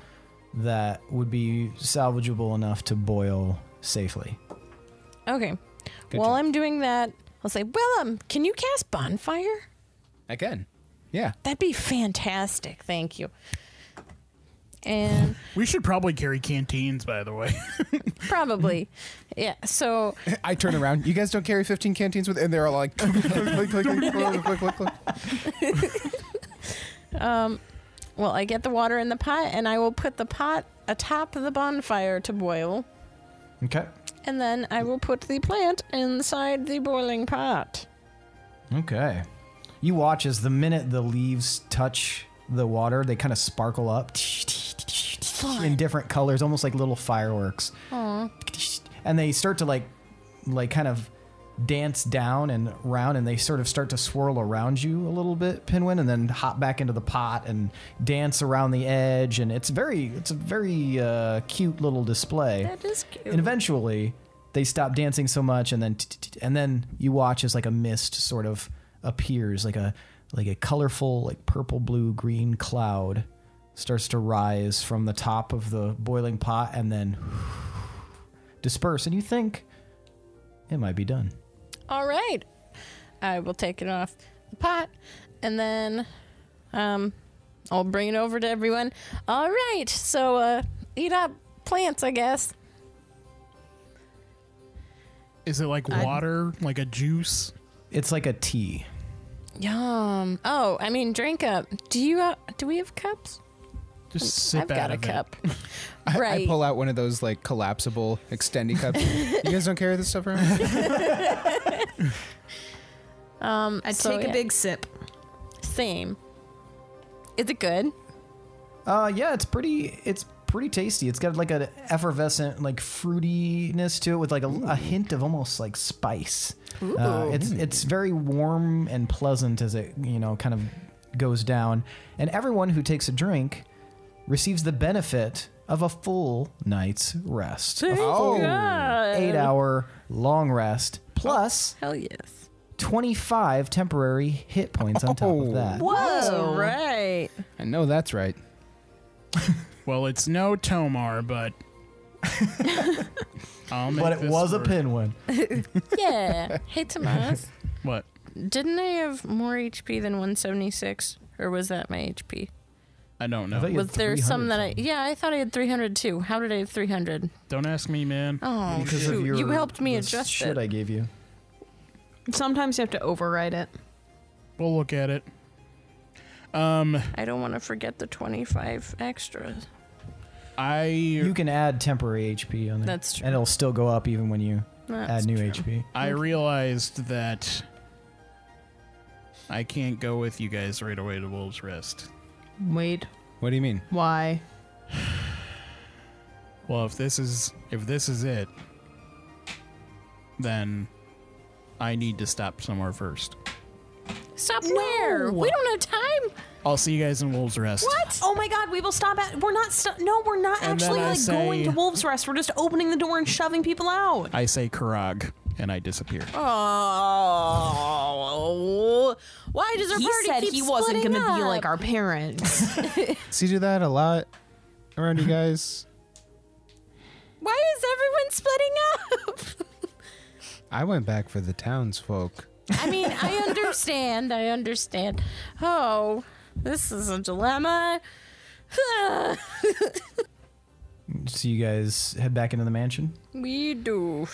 that would be salvageable enough to boil safely. Okay. Good While job. I'm doing that, I'll say, Willem, can you cast bonfire? I can. Yeah. That'd be fantastic. Thank you. And We should probably carry canteens, by the way. probably, yeah. So I turn around. You guys don't carry 15 canteens with, and they're all like, click, click, click, click, click. well, I get the water in the pot, and I will put the pot atop the bonfire to boil, Okay. and then I will put the plant inside the boiling pot. Okay. You watch as the minute the leaves touch the water, they kind of sparkle up in different colors, almost like little fireworks. Aww. And they start to like kind of dance down and round, and they sort of start to swirl around you a little bit, Pinwin, and then hop back into the pot and dance around the edge. And it's a very cute little display. That is cute. And eventually, they stop dancing so much, and then you watch as like a mist sort of appears, like a colorful, like purple, blue, green cloud starts to rise from the top of the boiling pot, and then disperse. And you think it might be done. All right. I will take it off the pot, and then I'll bring it over to everyone. All right. So eat up plants, I guess. Is it like water, like a juice? It's like a tea. Yum. Oh, I mean, drink up. Do we have cups? Just sip I've got out a of it. cup. I Right. pull out one of those like collapsible extendy cups. You guys don't carry this stuff around? I'd So, take yeah. a big sip. Same. Is it good? Yeah, it's pretty tasty. It's got like an effervescent, like fruitiness to it with like a hint of almost like spice. It's very warm and pleasant as it, kind of goes down. And everyone who takes a drink receives the benefit of a full night's rest. A full God. 8-hour long rest, plus Hell yes. 25 temporary hit points on top of that. Whoa. Right. I know that's right. Well, it's no Tomar, but I'll make But it this was a work. Pinwin. Yeah. Hey, Tomas. What? Didn't I have more HP than 176? Or was that my HP? I don't I know. thought you Was had there some 300 that I... something. Yeah, I thought I had 300 too. How did I have 300? Don't ask me, man. Oh, Because of shoot. your- You helped me the adjust shit it. I gave you. Sometimes you have to override it. We'll look at it. I don't want to forget the 25 extras. You can add temporary HP on there. That's true. And it'll still go up even when you That's add new true. HP. I realized that I can't go with you guys right away to Wolves Rest. Wait. What do you mean? Why? Well, if this is it, then I need to stop somewhere first. Stop where? We don't have time. I'll see you guys in Wolves Rest. What? Oh my God, we will stop at. We're not. No, we're not And actually then I like say- going to Wolves Rest. We're just opening the door and shoving people out. I say Karag, and I disappear. Oh, why does our He party said keep he wasn't splitting gonna be up? like our parents. So you do that a lot around you guys? Why is everyone splitting up? I went back for the townsfolk. I mean, I understand. Oh, this is a dilemma. So you guys head back into the mansion? We do.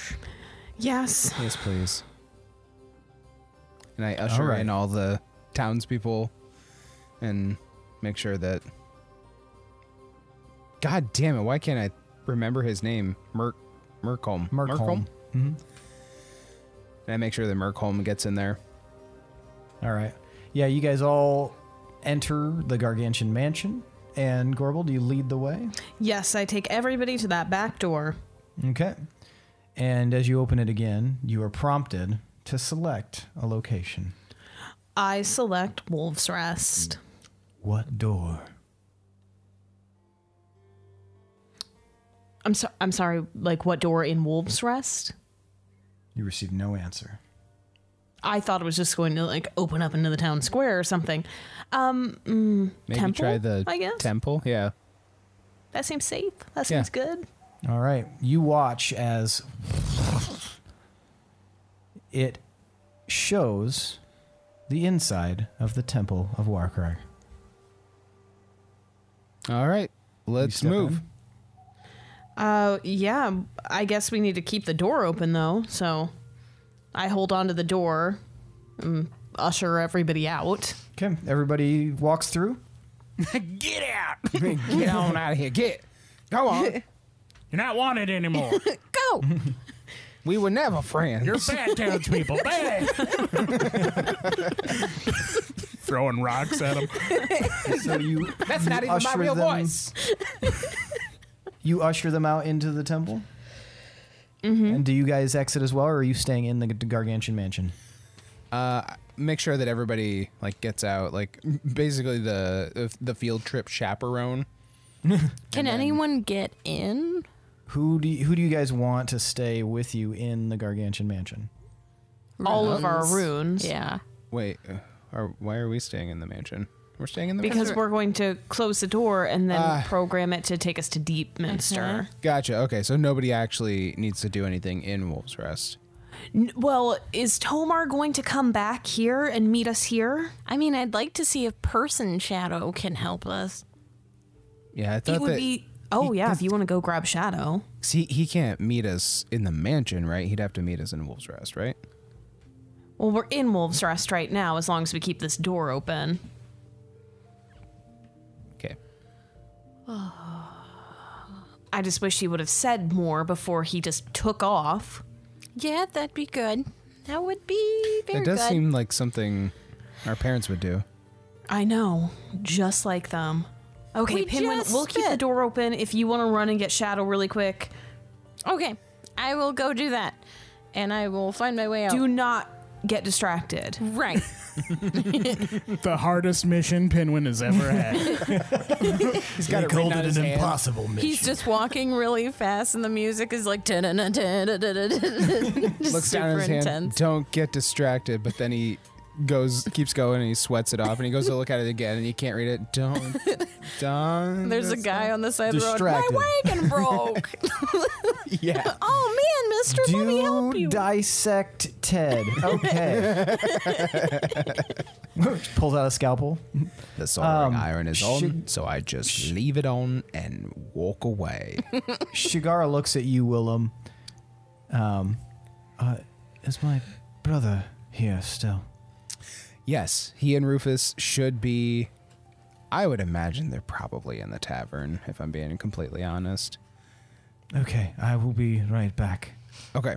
Yes. Yes, please. And I usher right. in all the townspeople and make sure that... God damn it, why can't I remember his name? Merkholm. Merkholm. And I make sure that Merkholm gets in there. All right. Yeah, you guys all enter the Gargantian mansion. And Gorbel, do you lead the way? Yes, I take everybody to that back door. Okay. And as you open it again, you are prompted to select a location. I select Wolves Rest. What door? I'm sorry. Like what door in Wolves Rest? You received no answer. I thought it was just going to like open up into the town square or something. Maybe Temple, try the I guess? temple. Yeah. That seems safe. That seems good. All right. You watch as it shows the inside of the Temple of Warcry. All right. Let's step move. in? Yeah. I guess we need to keep the door open though. So I hold on to the door and usher everybody out. Okay. Everybody walks through. Get out! Get on out of here. Go on. You're not wanted anymore. Go. We were never friends. You're bad townspeople. Bad. Throwing rocks at them. So you That's not even my usher real them- voice. You usher them out into the temple? And do you guys exit as well, or are you staying in the Gargantian mansion? Make sure that everybody like gets out. Like basically the field trip chaperone. Can anyone get in? Who do you guys want to stay with you in the Gargantian mansion? All of our runes. Yeah. Wait, why are we staying in the mansion? We're staying in the Because mansion. we're going to close the door and then program it to take us to Deepminster. Gotcha. Okay, so nobody actually needs to do anything in Wolves Rest. Well, is Tomar going to come back here and meet us here? I mean, I'd like to see if Person Shadow can help us. Yeah, I thought It would that be. Oh, yeah, if you want to go grab Shadow. he can't meet us in the mansion, right? He'd have to meet us in Wolves Rest, right? Well, we're in Wolves Rest right now as long as we keep this door open. Okay. I just wish he would have said more before he just took off. Yeah, that'd be good. That would be very It does good. seem like something our parents would do. I know, just like them. Okay, We Pinwin, just we'll keep the spit. door open if you want to run and get Shadow really quick. Okay, I will go do that, and I will find my way out. Do not get distracted. Right. The hardest mission Pinwin has ever had. He's got it written on his hand. impossible mission. He's just walking really fast, and the music is like just Looks down at super his hand. intense. Don't get distracted, but then he keeps going, and he sweats it off, and he goes to look at it again, and he can't read it. Don't. There's a guy on the side of the road. Distracted. My wagon broke. Yeah. Oh man, Mister, let me help Do you. dissect Ted. Okay. Pulls out a scalpel. The soldering Um, iron is on, should- so I just leave it on and walk away. Shigara looks at you, Willem. Is my brother here still? Yes, he and Rufus should be. I would imagine they're probably in the tavern, if I'm being completely honest. Okay, I will be right back. Okay.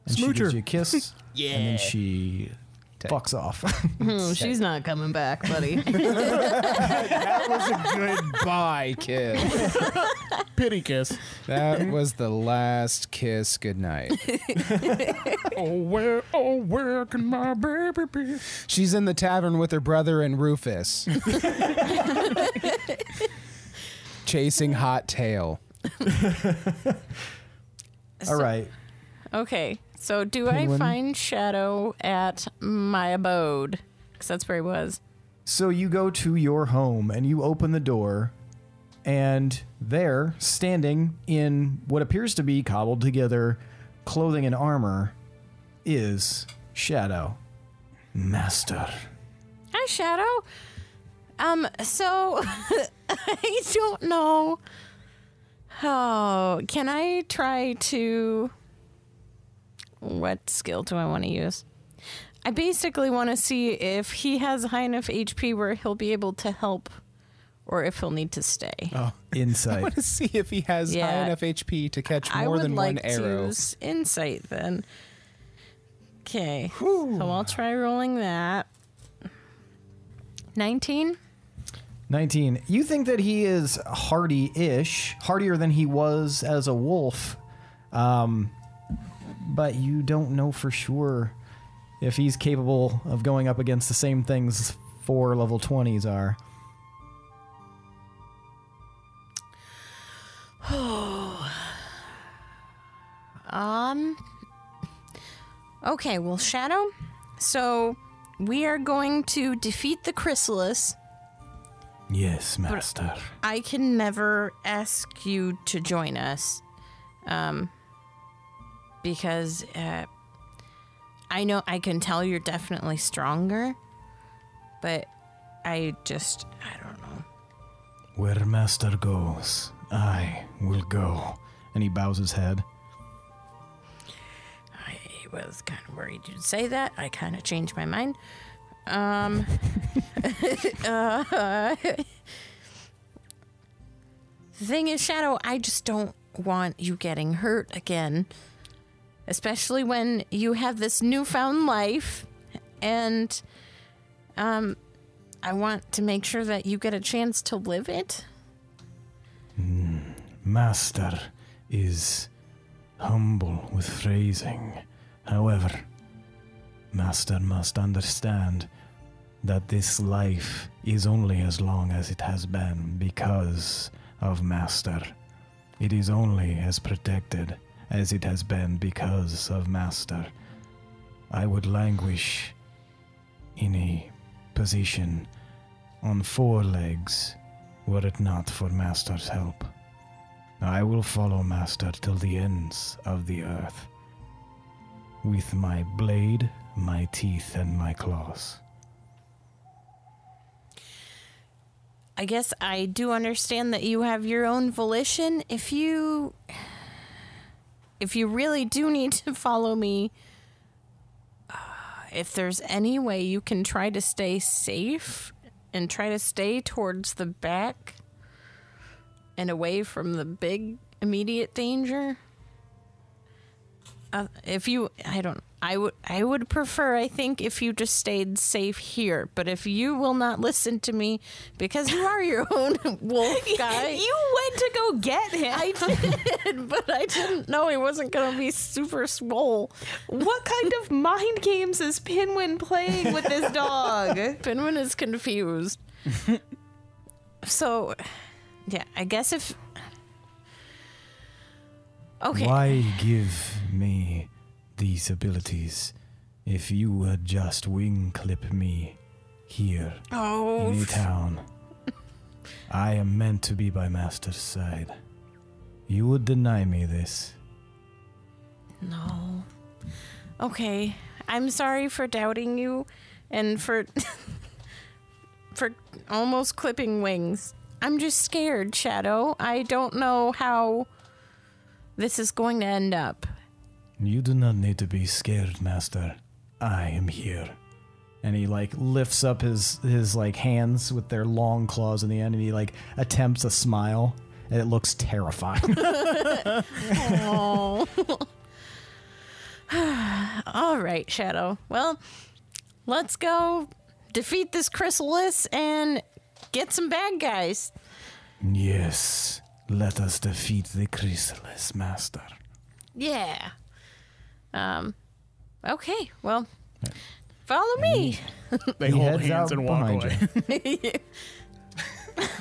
And she gives you a kiss. Yeah. And then she fucks off. She's not coming back, buddy. That was a goodbye kiss. Pity kiss. That was the last kiss goodnight. where can my baby be? She's in the tavern with her brother and Rufus. Chasing hot tail. All right. Okay, so do I Pinwin? find Shadow at my abode? Because that's where he was. So you go to your home and you open the door, and there, standing in what appears to be cobbled together clothing and armor, is Shadow. Master. Hi, Shadow. So I don't know. Oh, can I try to... What skill do I want to use? I basically want to see if he has high enough HP where he'll be able to help or if he'll need to stay. Oh, I Insight. want to see if he has high Yeah. enough HP to catch I more would than like one arrow. to use insight then. Okay, so I'll try rolling that. 19? 19. You think that he is hardy-ish, hardier than he was as a wolf, but you don't know for sure if he's capable of going up against the same things 4 level 20s are. Okay, well, Shadow, so we are going to defeat the Chrysalis. Yes, master. I can never ask you to join us, because I know I can tell you're definitely stronger, but I don't know. Where master goes, I will go. And he bows his head. I was kind of worried you'd say that. I kind of changed my mind. The thing is, Shadow, I just don't want you getting hurt again. Especially when you have this newfound life. And I want to make sure that you get a chance to live it. Master is humble with phrasing. However, master must understand that this life is only as long as it has been because of master. It is only as protected as it has been because of master. I would languish in a position on 4 legs were it not for master's help. I will follow master till the ends of the earth, with my blade, my teeth, and my claws. I guess I do understand that you have your own volition. If you really do need to follow me, if there's any way you can try to stay safe and try to stay towards the back and away from the big immediate danger. I would prefer, I think, if you just stayed safe here. But if you will not listen to me, because you are your own wolf guy. You went to go get him. I did, but I didn't know he wasn't going to be super swole. What kind of mind games is Pinwin playing with this dog? Pinwin is confused. So, yeah, I guess if... Okay. Why give me these abilities if you would just wing clip me here in a town? I am meant to be by master's side. You would deny me this. No. Okay. I'm sorry for doubting you and for for almost clipping wings. I'm just scared, Shadow. I don't know how this is going to end up. You do not need to be scared, master. I am here. And he lifts up his hands with their long claws in the end, and he attempts a smile, and it looks terrifying. Oh. All right, Shadow. Well, let's go defeat this chrysalis and get some bad guys. Yes, let us defeat the chrysalis, master. Yeah. Okay, well, follow me. They He hold heads hands out and walk behind away. you.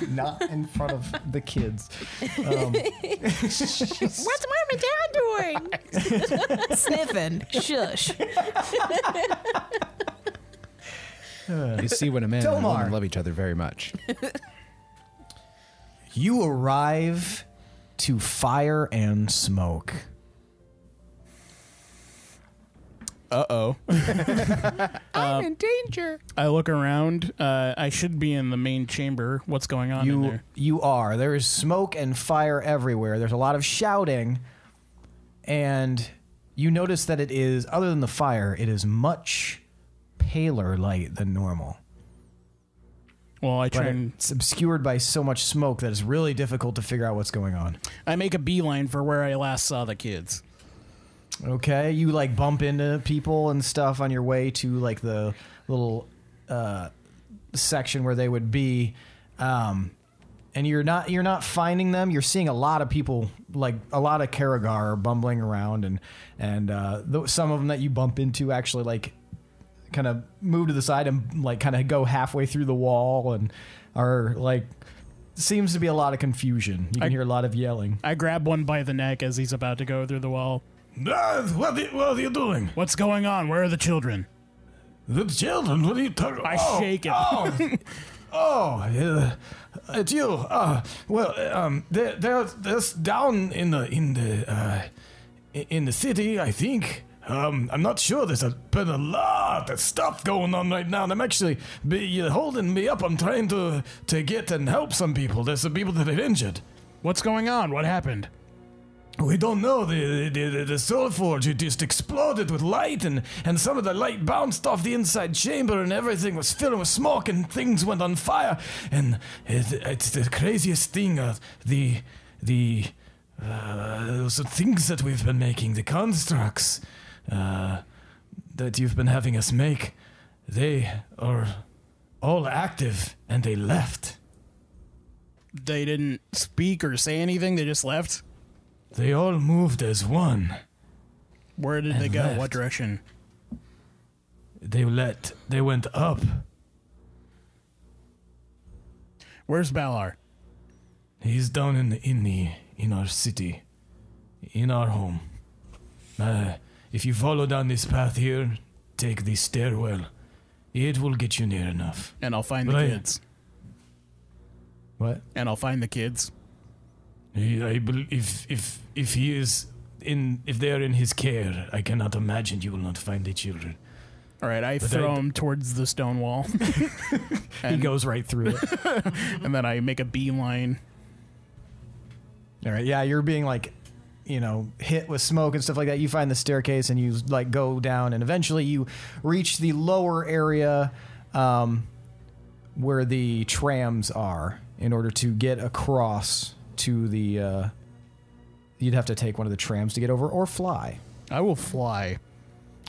Not in front of the kids. What's mom and dad doing? Sniffing. Shush. You see when a man and a Tomar. woman love each other very much. You arrive to fire and smoke. Uh-oh. I'm in danger. I look around. I should be in the main chamber. What's going on in there? You are. There is smoke and fire everywhere. There's a lot of shouting. And you notice that it is, other than the fire, it is much paler light than normal. Well, I But try and it's obscured by so much smoke that it's really difficult to figure out what's going on. I make a beeline for where I last saw the kids. Okay, you like bump into people and stuff on your way to like the little section where they would be, and you're not finding them. You're seeing a lot of people, like a lot of Karagar are bumbling around, and some of them that you bump into actually like kind of move to the side and like kind of go halfway through the wall and are like. Seems to be a lot of confusion. You can hear a lot of yelling. I grab one by the neck as he's about to go through the wall. What are you doing? What's going on? Where are the children? The children? What are you talking I shake it. It's you. They're down in the city, I think. I'm not sure. There's been a lot of stuff going on right now. And I'm actually holding me up. I'm trying to get and help some people. There's some people that are injured. What's going on? What happened? We don't know. The Soul Forge, it just exploded with light, and some of the light bounced off the inside chamber, and everything was filling with smoke, and things went on fire. And it's the craziest thing. Those things that we've been making, the constructs that you've been having us make, they are all active, and they left. They didn't speak or say anything. They just left. They all moved as one. Where did they go? left. What direction? They went up. Where's Balar? He's down in our city, in our home. If you follow down this path here, take the stairwell. It will get you near enough. And I'll find the Right. kids. What? And I'll find the kids. I believe if he is if they are in his care, I cannot imagine you will not find the children. All right, I But throw him towards the stone wall. He goes right through it. And then I make a beeline. All right, yeah, you're being like, hit with smoke and stuff like that. You find the staircase and you like go down, and eventually you reach the lower area where the trams are. In order to get across to the, you'd have to take one of the trams to get over, or fly. I will fly.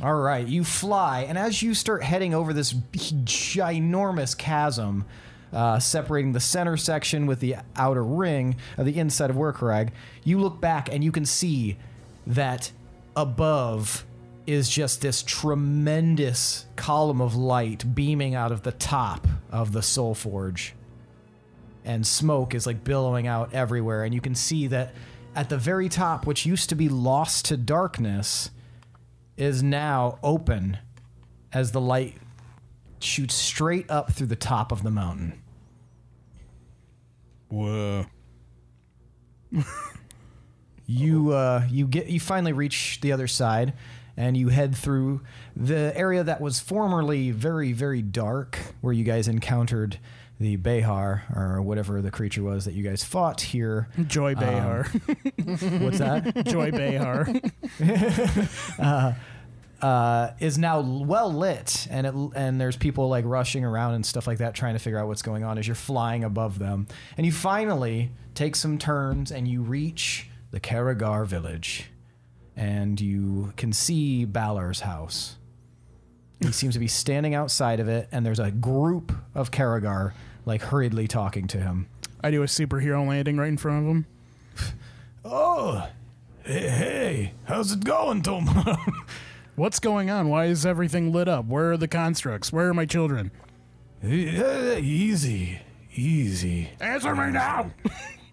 All right, you fly, and as you start heading over this ginormous chasm, separating the center section with the outer ring of the inside of Werkrag, you look back and you can see that above is just this tremendous column of light beaming out of the top of the Soul Forge. And smoke is like billowing out everywhere, and you can see that at the very top, which used to be lost to darkness, is now open as the light shoots straight up through the top of the mountain. Whoa. You finally reach the other side, and you head through the area that was formerly very, very dark, where you guys encountered the Behar, or whatever the creature was that you guys fought here. Joy Behar. What's that? Joy Behar. Is now well lit, and there's people like rushing around and stuff like that, trying to figure out what's going on as you're flying above them. And you finally take some turns, and you reach the Karagar village, and you can see Balar's house. He seems to be standing outside of it, and there's a group of Karagar, like, hurriedly talking to him. I do a superhero landing right in front of him. Oh, hey, how's it going, Tomas? What's going on? Why is everything lit up? Where are the constructs? Where are my children? Easy. Answer me now!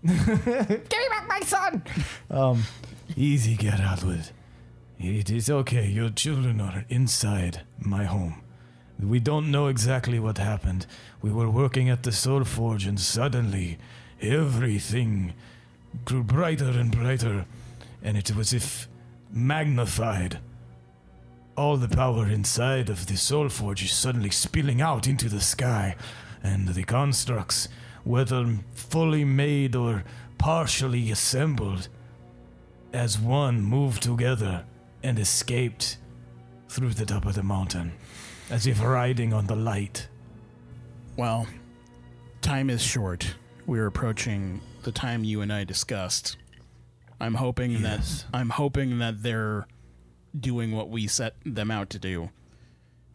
Give me back my son! Easy, get out with. It is okay. Your children are inside my home. We don't know exactly what happened. We were working at the Soul Forge, and suddenly everything grew brighter and brighter, and it was as if magnified. All the power inside of the Soul Forge is suddenly spilling out into the sky, and the constructs, whether fully made or partially assembled, as one moved together and escaped through the top of the mountain, as if riding on the light. Well, time is short. We're approaching the time you and I discussed. I'm hoping that they're doing what we set them out to do.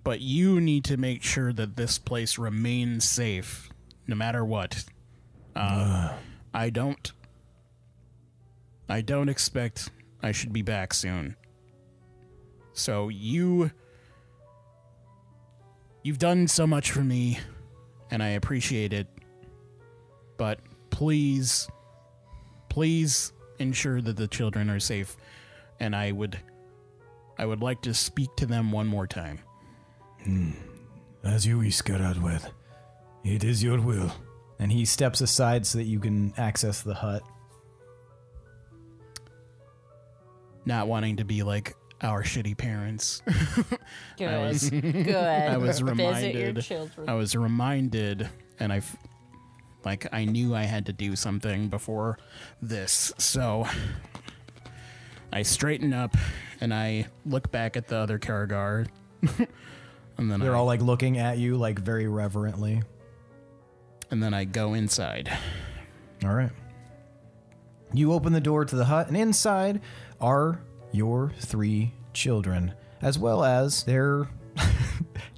But you need to make sure that this place remains safe, no matter what. I don't expect I should be back soon. So you've done so much for me, and I appreciate it. But please ensure that the children are safe, and I would like to speak to them one more time. As you wish, Garadwed. It is your will. And he steps aside so that you can access the hut. Not wanting to be like our shitty parents. Good. Good. I was Visit your reminded. children. I was reminded, and I knew I had to do something before this, so I straighten up and I look back at the other Karagar, and then They're all like looking at you like very reverently. And then I go inside. All right. You open the door to the hut, and inside are your 3 children, as well as their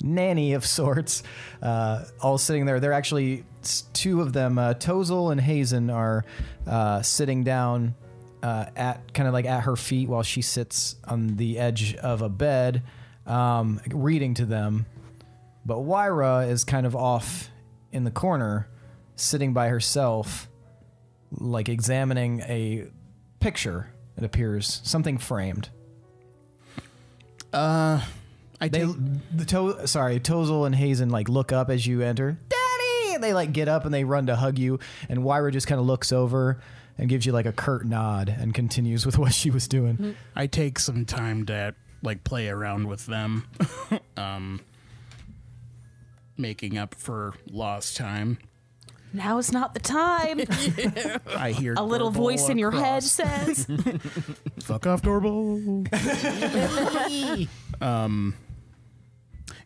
nanny of sorts, all sitting there. They're actually 2 of them. Tozel and Hazen are sitting down at kind of like at her feet while she sits on the edge of a bed, reading to them. But Wyra is kind of off in the corner, sitting by herself, like examining a picture. It appears something framed. Tozel and Hazen like look up as you enter. Daddy! And they like get up and they run to hug you. And Wyra just kind of looks over and gives you like a curt nod and continues with what she was doing. I take some time to like play around with them, making up for lost time. Now is not the time. I hear A little Gorbel voice in your head across. says, "Fuck off, Gorbel."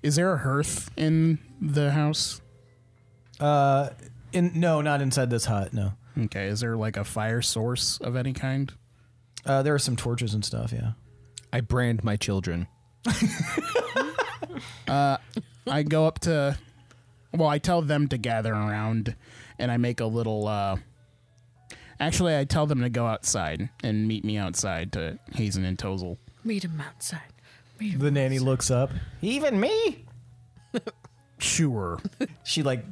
Is there a hearth in the house? No, not inside this hut. No. Okay. Is there like a fire source of any kind? There are some torches and stuff. Yeah. I brand my children. I go up to. Well, I tell them to gather around, and I make a little. Actually, I tell them to go outside and meet me outside to Hazen and Tozel. Meet him outside. The nanny looks up. Even me? Sure. She like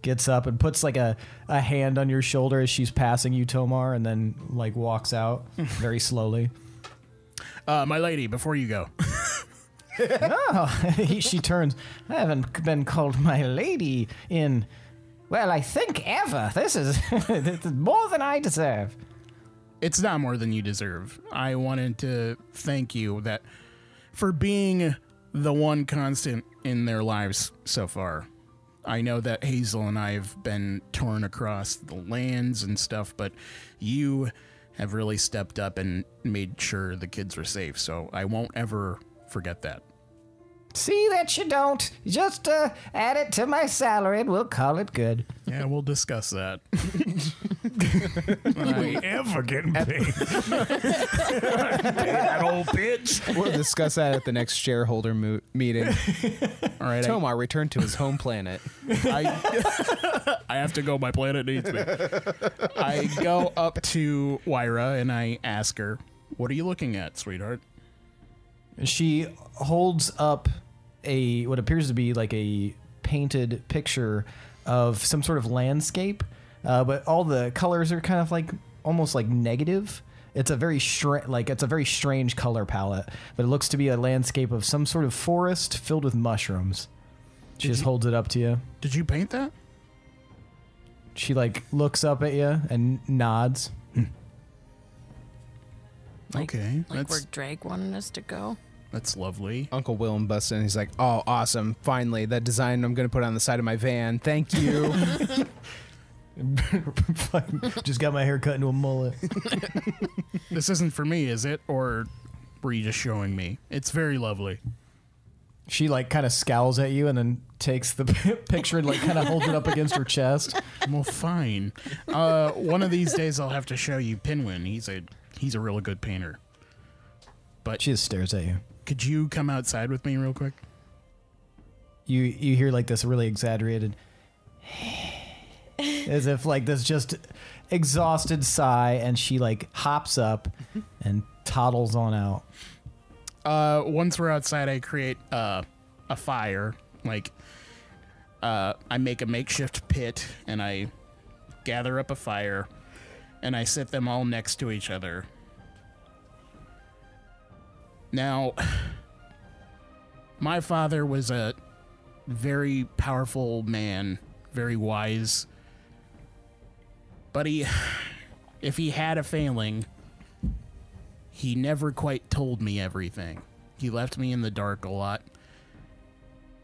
gets up and puts like a hand on your shoulder as she's passing you, Tomar, and then like walks out very slowly. My lady, before you go. Oh, she turns. I haven't been called my lady in, well, I think ever. This is more than I deserve. It's not more than you deserve. I wanted to thank you for being the one constant in their lives so far. I know that Hazel and I have been torn across the lands and stuff, but you have really stepped up and made sure the kids were safe, so I won't ever forget that. See that you don't. Just add it to my salary and we'll call it good. Yeah, we'll discuss that. We ever getting paid? That old bitch. We'll discuss that at the next shareholder meeting. All right, Tomas returned to his home planet. I have to go. My planet needs me. I go up to Wyra and I ask her, "What are you looking at, sweetheart?" She holds up what appears to be like a painted picture of some sort of landscape, but all the colors are kind of like almost like negative. It's a very strange color palette, but it looks to be a landscape of some sort of forest filled with mushrooms. She just holds it up to you. Did you paint that? She like looks up at you and nods. Okay, Like where Drake wanted us to go. that's lovely. Uncle Willem busts in. He's like, "Oh, awesome! Finally, that design I'm going to put on the side of my van. Thank you." Just got my hair cut into a mullet. This isn't for me, is it? Or were you just showing me? It's very lovely. She like kind of scowls at you and then takes the picture and like kind of holds it up against her chest. Well, fine. One of these days I'll have to show you Pinwin. He's a really good painter. But She just stares at you. could you come outside with me real quick? You hear like this really exaggerated as if like this just exhausted sigh, and she like hops up and toddles on out. Once we're outside, I create a fire. Like, I make a makeshift pit, and I gather up a fire, and I set them all next to each other. Now, my father was a very powerful man, very wise, but if he had a failing, he never quite told me everything. He left me in the dark a lot.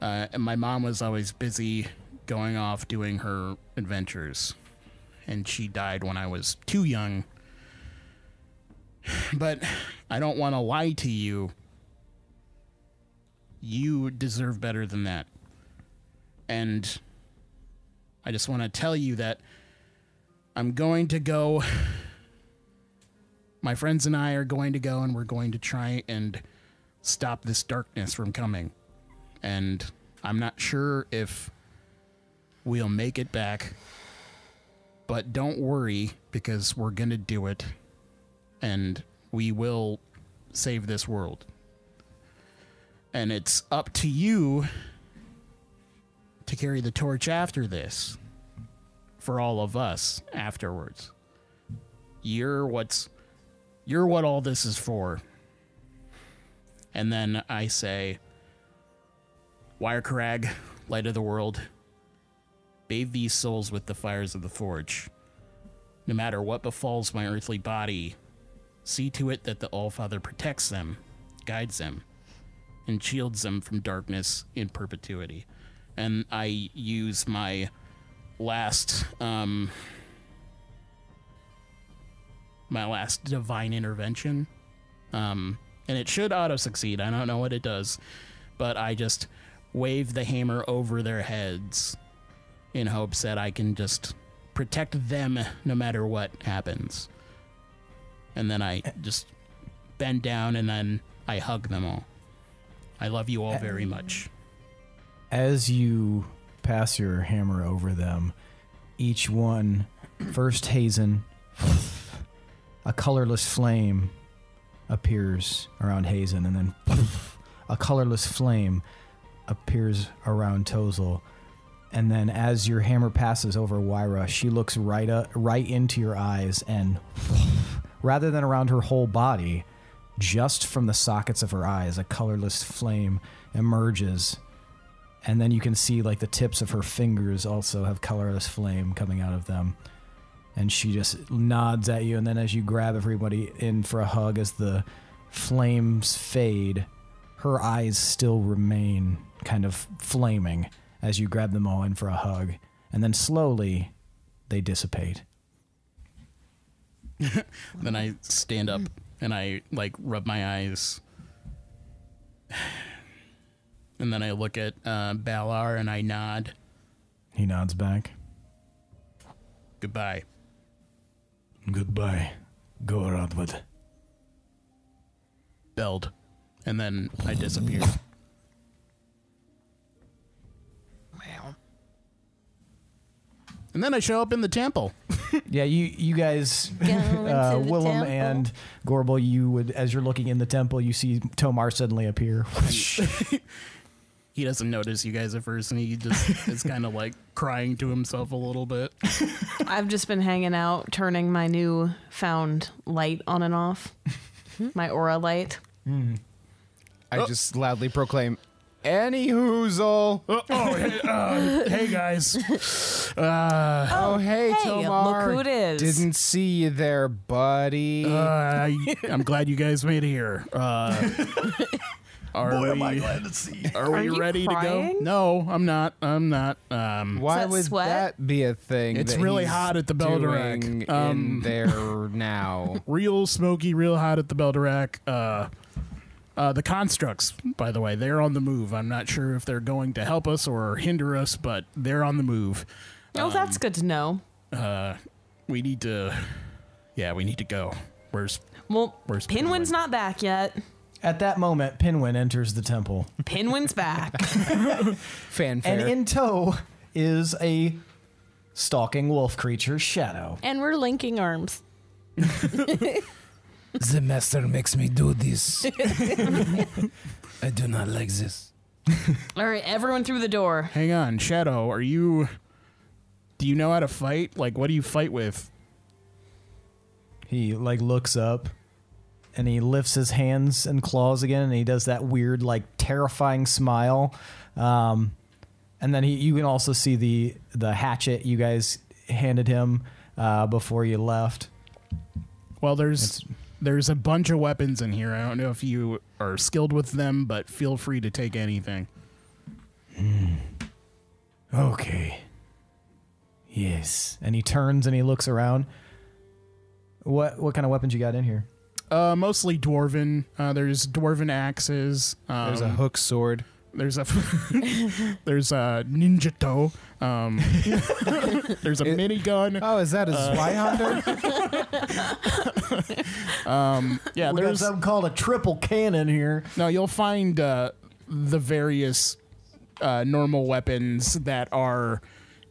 And my mom was always busy going off doing her adventures. And she died when I was too young. But I don't want to lie to you. You deserve better than that. And I just want to tell you that I'm going to go. My friends and I are going to go, and we're going to try and stop this darkness from coming. And I'm not sure if we'll make it back, but don't worry, because we're going to do it, and we will save this world. And it's up to you to carry the torch after this, for all of us afterwards. You're what all this is for. And then I say, Wirecrag, light of the world, bathe these souls with the fires of the forge. No matter what befalls my earthly body, see to it that the Allfather protects them, guides them, and shields them from darkness in perpetuity. And I use my last divine intervention, and it should auto succeed. I don't know what it does, but I just wave the hammer over their heads in hopes that I can just protect them no matter what happens. And then I just bend down and then I hug them all. I love you all very much. As you pass your hammer over them, each one, first Hazen, a colorless flame appears around Hazen, and then a colorless flame appears around Tozel. And then as your hammer passes over Wyra, she looks right into your eyes, and rather than around her whole body, just from the sockets of her eyes, a colorless flame emerges. And then you can see like the tips of her fingers also have colorless flame coming out of them. And she just nods at you, and then as you grab everybody in for a hug, as the flames fade, her eyes still remain kind of flaming as you grab them all in for a hug. And then slowly, they dissipate. Then I stand up and I like rub my eyes. And then I look at Balar and I nod. He nods back. Goodbye. Goodbye, Goradwood. Beld. and then I disappear. And then I show up in the temple. Yeah, you guys, Going to the Willem temple. and Gorbel, you would, as you're looking in the temple, you see Tomar suddenly appear. He doesn't notice you guys at first, and he just is kind of like crying to himself a little bit. I've just been hanging out, turning my new found light on and off. My aura light. I just loudly proclaim, "Any hoozle!" Hey guys. Oh, hey, hey, Tomar. look who it is. Didn't see you there, buddy. I'm glad you guys made it here. Are we glad to see you. Are we you ready to go? crying? No, I'm not. Why that would sweat? that be a thing? It's that really he's hot at the Beldorak. doing in there now. Real smoky, real hot at the Beldorak. The constructs, by the way, they're on the move. I'm not sure if they're going to help us or hinder us, but they're on the move. Oh, that's good to know. We need to go. Where's Pinwin's not back yet. At that moment, Pinwin enters the temple. Pinwin's back. Fanfare. And in tow is a stalking wolf creature, Shadow. And we're linking arms. The master makes me do this. I do not like this. All right, everyone through the door. Hang on, Shadow, do you know how to fight? Like, what do you fight with? He looks up and he lifts his hands and claws again, and he does that weird, terrifying smile. And then you can also see the hatchet you guys handed him before you left. Well, there's a bunch of weapons in here. I don't know if you are skilled with them, but feel free to take anything. Okay. Yes. And he turns and he looks around. What kind of weapons you got in here? Mostly dwarven. There's dwarven axes. There's a hook sword. There's a there's a ninjato. There's a minigun. Oh, is that a Zweihander? Yeah, We got there's something called a triple cannon here. no. You'll find the various normal weapons that are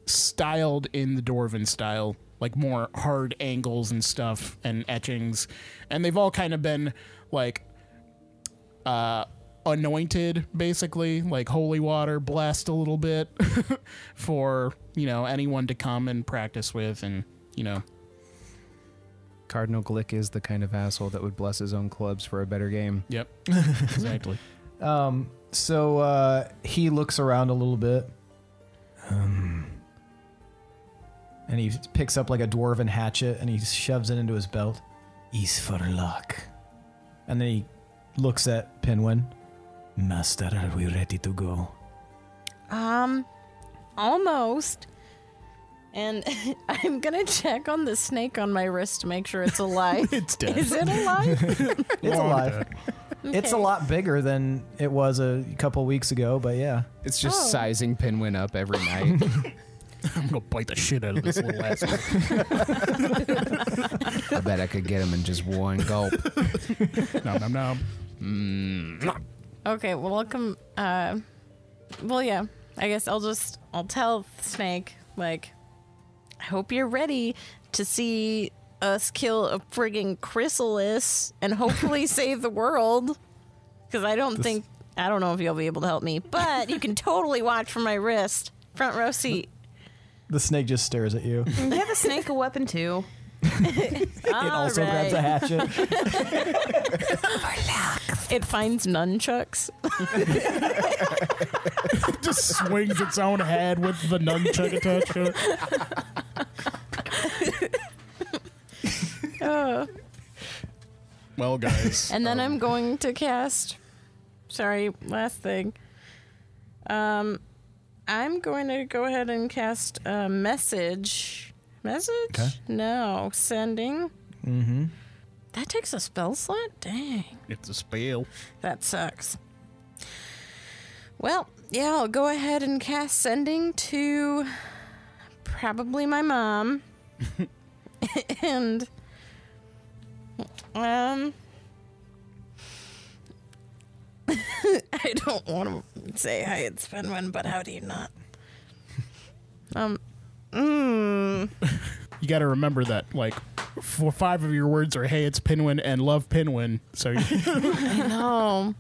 styled in the dwarven style, like more hard angles and stuff and etchings, and they've all kind of been anointed, basically, like holy water, blessed a little bit for anyone to come and practice with, and Cardinal Glick is the kind of asshole that would bless his own clubs for a better game. Yep, exactly. So he looks around a little bit. And he picks up a dwarven hatchet and he shoves it into his belt. Is for luck. And then he looks at Pinwin. Master, are we ready to go? Almost. And I'm gonna check on the snake on my wrist to make sure it's alive. It's dead. Is it alive? It's alive. It's a lot bigger than it was a couple weeks ago, but yeah. It's just sizing Pinwin up every night. I'm gonna bite the shit out of this little ass. I bet I could get him in just one gulp. Nom. Okay, well, welcome. Well, yeah. I guess I'll tell Snake, I hope you're ready to see us kill a friggin' chrysalis and hopefully save the world. Because I don't know if you'll be able to help me, but you can totally watch from my wrist. Front row seat. The snake just stares at you. Give a snake a weapon too. It also grabs a hatchet. It finds nunchucks. It just swings its own head with the nunchuck attached to it. Well, guys. And then I'm going to cast. Sorry, last thing. I'm going to go ahead and cast a message. Message? Okay. No, sending. Mm-hmm. That takes a spell slot? Dang. It's a spell. That sucks. Well, yeah, I'll go ahead and cast sending to probably my mom. And, I don't want to say hi, it's Pinwin, but how do you not? You got to remember that, like, 5 of your words are, hey, it's Pinwin and love Pinwin. So I know.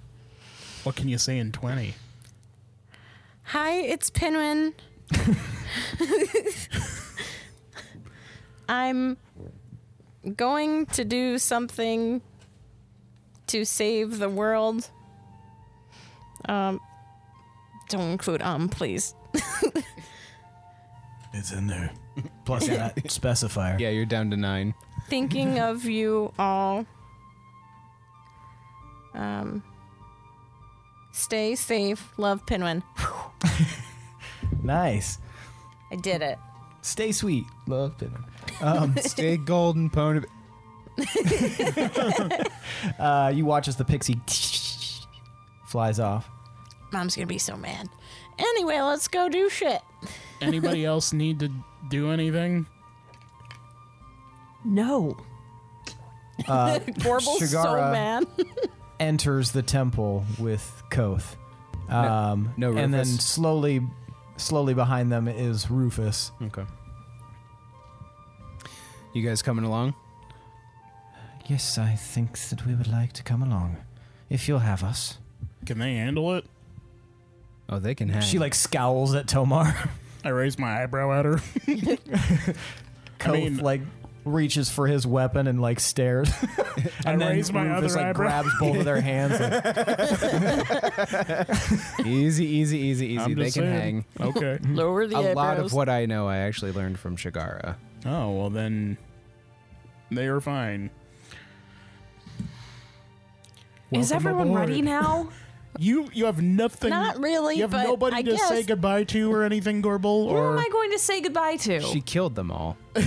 what can you say in 20? Hi, it's Pinwin. I'm going to do something to save the world. Don't include please. It's in there. Plus that specifier. Yeah, you're down to 9. Thinking of you all. Stay safe. Love, Pinwin. Nice. I did it. Stay sweet. Love dinner. Stay golden, pony. You watch as the pixie flies off. Mom's gonna be so mad. Anyway, let's go do shit. Anybody else need to do anything? No. Gorbel's so Shigara mad. enters the temple with Koth. No and then Rufus? slowly behind them is Rufus. Okay. You guys coming along? Yes, I think that we would like to come along. If you'll have us. Can they handle it? Oh, they can hang. She like scowls at Tomar. I raised my eyebrow at her. Koth like reaches for his weapon and like stares. And then raise my Rufus other like eyebrow. grabs both of their hands. Like, Easy. I'm They just can saying. hang. Okay. Lower the A eyebrows. lot of what I know I actually learned from Shigara. Oh, well then they are fine. Is Welcome everyone aboard. ready now? You have nothing. Not really, You have but nobody I to guess. say goodbye to or anything, Gorbel? Who Or am I going to say goodbye to? She killed them all. all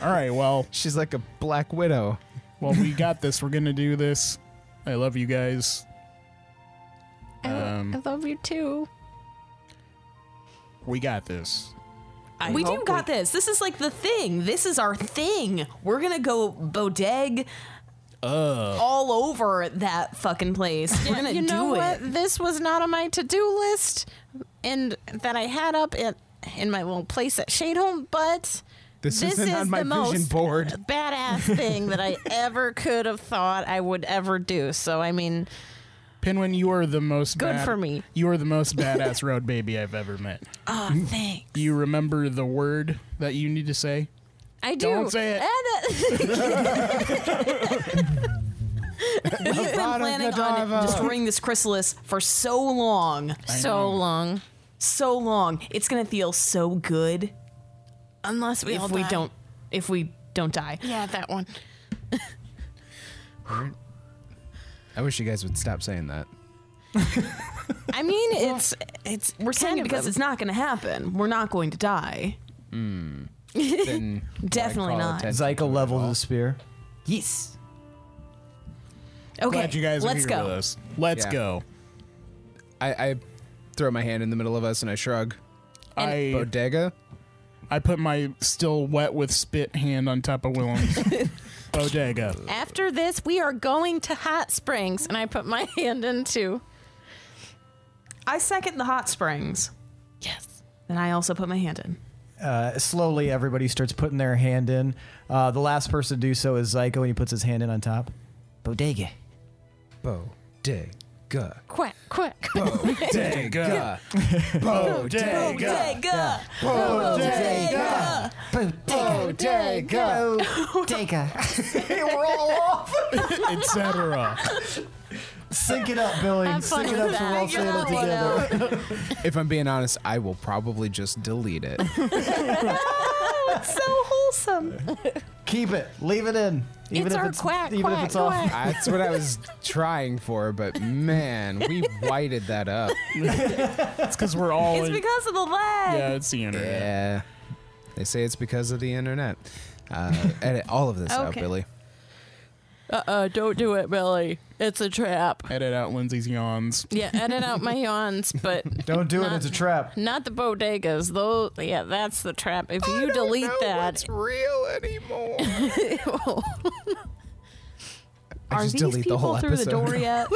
right, well, She's like a black widow. we got this. We're gonna do this. I love you guys. I love you too. We got this. We do got this. This is like the thing. This is our thing. We're gonna go bodeg all over that fucking place. We're gonna You know do what? it. This was not on my to-do list, and that I had up in my little place at Shadeholm, but This this isn't is on my the vision most board. badass thing that I ever could have thought I would ever do. So I mean, Pinwin, you are the most Good for me. You are the most badass road baby I've ever met. oh, thanks. You remember the word that you need to say? I do. Don't say it. We've been planning on destroying this chrysalis for so long. So long. So long. It's gonna feel so good Unless we all die. if we don't die. Yeah, that one. I wish you guys would stop saying that. I mean, it's We're saying it because it's not gonna happen. We're not going to die. Then Definitely call not. attention Zyka to it levels all. the spear. Yes. Okay, Glad you guys are let's here go. with us. Let's Yeah. go. I throw my hand in the middle of us and I shrug. I Bodega? put my still wet with spit hand on top of Willem's bodega. After this, we are going to Hot Springs, and I put my hand in too. I second the hot springs. Yes. Then I also put my hand in. Slowly, everybody starts putting their hand in. The last person to do so is Zyko, and he puts his hand in on top. Bodega. Bodega. Quack, quack. Bodega. Bodega! Bodega. Bodega. Bodega. We're all off. Etc. Sync it up, Billy. Have fun Sync it with up so we're all that. saying it Yeah, together. If I'm being honest, I will probably just delete it. It's so wholesome. Keep it. Leave it in. Even It's if our it's quack, even quack, if it's off. quack. That's what I was trying for, but man, we whited that up. It's because we're all. It's because of the lag. yeah, it's the internet. Yeah. They say it's because of the internet. Edit all of this out, Okay. Billy. Don't do it, Billy. It's a trap. Edit out Lindsay's yawns. Yeah, edit out my yawns, but Don't do it. Not- It's a trap. not the bodegas. Though, yeah, that's the trap. If you delete that, real anymore. Are just these delete the whole people through the episode. door yet?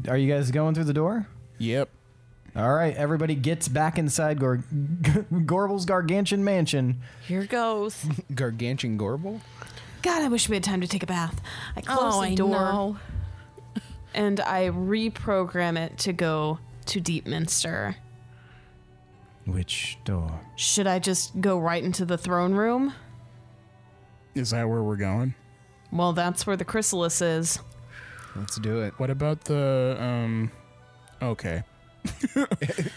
Are you guys going through the door? Yep. All right, everybody gets back inside Gorbel's gargantuan mansion. Here goes. Gargantuan Gorbel? God, I wish we had time to take a bath. I close the door know. and I reprogram it to go to Deepminster. Which door? Should I just go right into the throne room? Is that where we're going? Well, that's where the chrysalis is. Let's do it. What about the okay.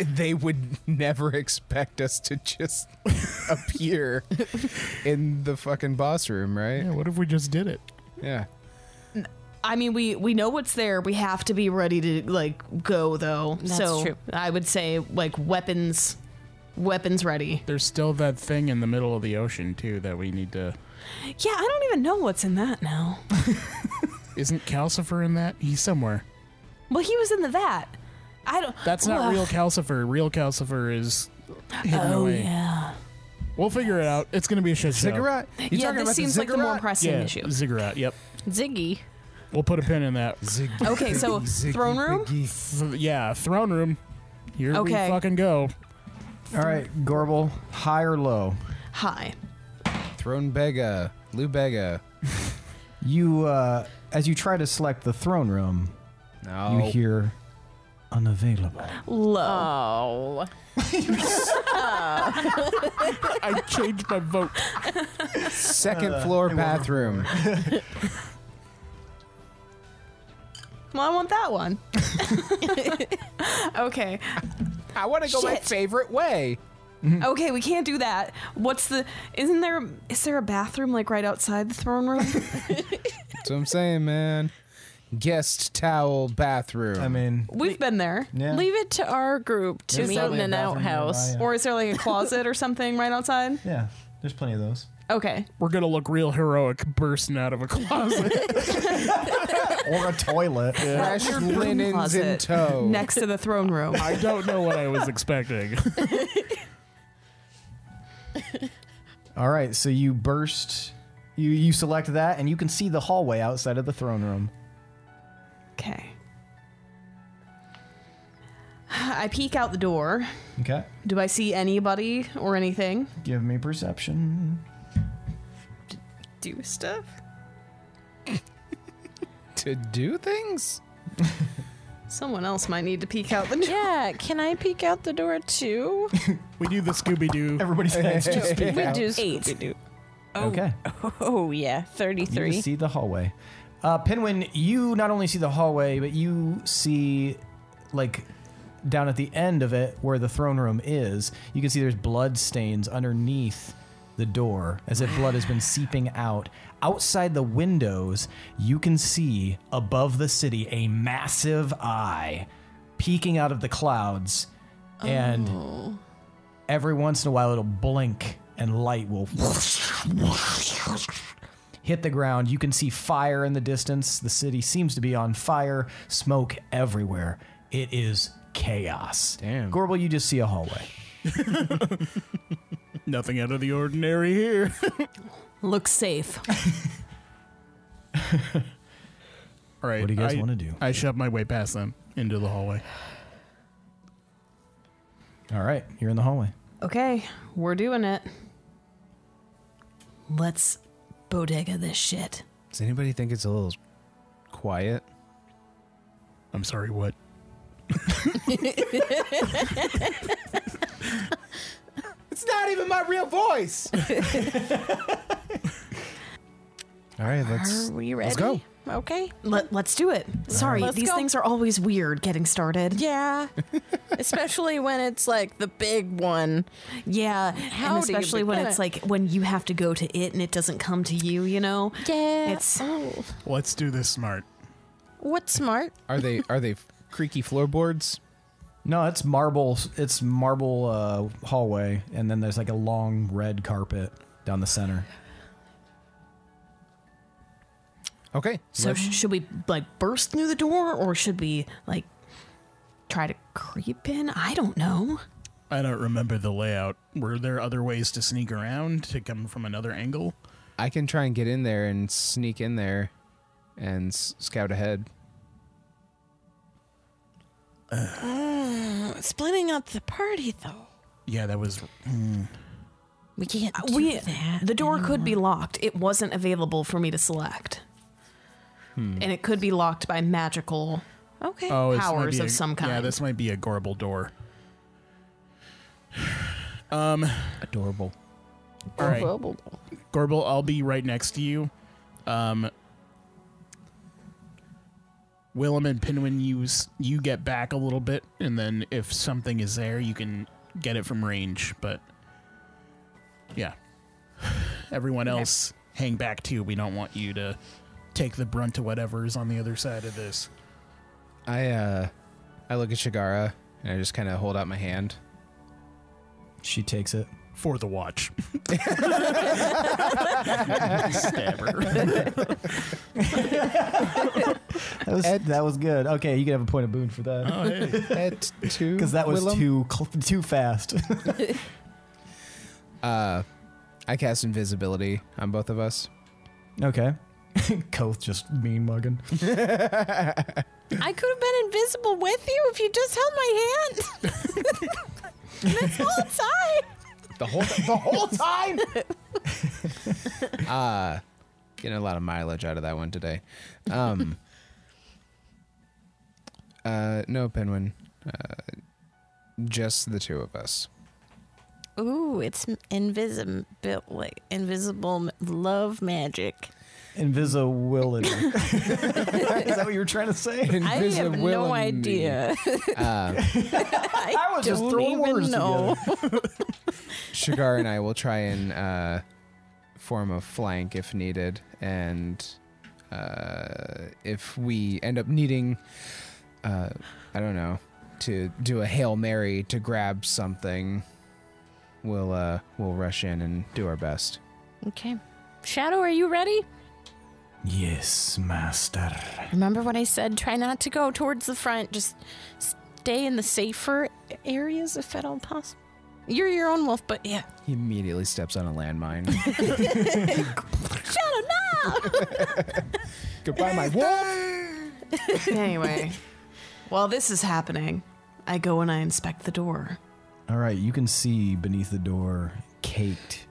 They would never expect us to just appear in the fucking boss room, right? Yeah, what if we just did it? Yeah. I mean, we know what's there. We have to be ready to like go though. That's so true. I would say like weapons ready. There's still that thing in the middle of the ocean too that we need to. Yeah, I don't even know what's in that now. Isn't Calcifer in that? He's somewhere. Well, he was in the vat. I don't. That's not Ugh. real Calcifer. Real Calcifer is hidden Oh away. yeah. We'll figure it out. It's gonna be a shit show. Ziggurat? You Yeah, talking this about seems like the more ziggurat? pressing Yeah, issue. Ziggurat. Yep. Ziggy. We'll put a pin in that. Okay, so throne room? Yeah, throne room. Here we Okay. fucking go. All right, Gorbel, high or low? High. Throne Bega. Lou Bega. You, as you try to select the throne room, No. you hear unavailable. Low. Oh. I changed my vote. Second floor bathroom. Well, I want that one. Okay. I want to go my Shit. favorite way. Okay, we can't do that. Is there a bathroom like right outside the throne room? That's what I'm saying, man. Guest towel bathroom. I mean, We've been there. yeah. Leave it to our group to There's meet probably in a an bathroom outhouse. nearby, Or is there like a closet or something right outside? Yeah, there's plenty of those. Okay. We're gonna look real heroic bursting out of a closet. Or a toilet. Fresh linens in Closet tow. next to the throne room. I don't know what I was expecting. All right, so you burst, you select that, and you can see the hallway outside of the throne room. Okay. I peek out the door. Okay. Do I see anybody or anything? Give me perception. Do stuff? To do things? Someone else might need to peek out the door. Yeah, can I peek out the door too? We do the Scooby Doo. Everybody's hands just speak We out. do 8. Scooby-Doo. Okay. Oh yeah, You 33. just see the hallway. Pinwin, you not only see the hallway, but you see, like, down at the end of it where the throne room is, you can see there's blood stains underneath the door, as if blood has been seeping out. Outside the windows, you can see above the city a massive eye peeking out of the clouds, and every once in a while it'll blink and light will hit the ground. You can see fire in the distance. The city seems to be on fire, smoke everywhere. It is chaos. Damn. Gorbel, you just see a hallway. Nothing out of the ordinary here. Looks safe. All right. What do you guys want to do? I shove my way past them into the hallway. All right, you're in the hallway. Okay, we're doing it. Let's bodega this shit. Does anybody think it's a little quiet? I'm sorry, what? It's not even my real voice. All right, Are we ready? let's go. Okay. Let's do it. Sorry, Let's these go. things are always weird getting started. Yeah. Especially when it's like the big one. Yeah, How and do you especially when begin it's it? like when you have to go to it and it doesn't come to you, you know? Yeah. It's Let's do this smart. What's smart? Are they creaky floorboards? No, it's marble. It's marble hallway, and then there's like a long red carpet down the center. Okay. so should we like burst through the door or should we like try to creep in? I don't know. I don't remember the layout. Were there other ways to sneak around to come from another angle? I can try and get in there and sneak in there. and scout ahead. Splitting up the party, though. Yeah, that was. We can't do that. The door could be locked. It wasn't available for me to select. And it could be locked by magical Okay. powers of some kind. Yeah, this might be a Gorbel door. Adorable. All right, Gorbel, I'll be right next to you. Willem and Pinwin, you get back a little bit, and then if something is there, you can get it from range. But yeah, everyone else hang back too. We don't want you to take the brunt of whatever is on the other side of this. I look at Shigara and I just kind of hold out my hand. She takes it. For the watch. Stab her. That was good. Okay, you can have a point of boon for that. Oh, hey. At 2. Because that was Willem? too fast. I cast invisibility on both of us. Okay. Koth just mean mugging. I could have been invisible with you if you just held my hand. This whole time. The whole time. Getting a lot of mileage out of that one today. No, Pinwin. Just the two of us. Ooh, it's invisible love magic. Invisibility. Is that what you were trying to say? I have no idea. I was just throwing words together. Shigar and I will try and form a flank if needed, and if we end up needing, I don't know, to do a Hail Mary to grab something, we'll rush in and do our best. Okay. Shadow, are you ready? Yes, master. Remember what I said? Try not to go towards the front. Just stay in the safer areas if at all possible. You're your own wolf, but yeah. He immediately steps on a landmine. Shadow, no! Goodbye, my wolf! Anyway, while this is happening, I go and I inspect the door. All right, you can see beneath the door, caked,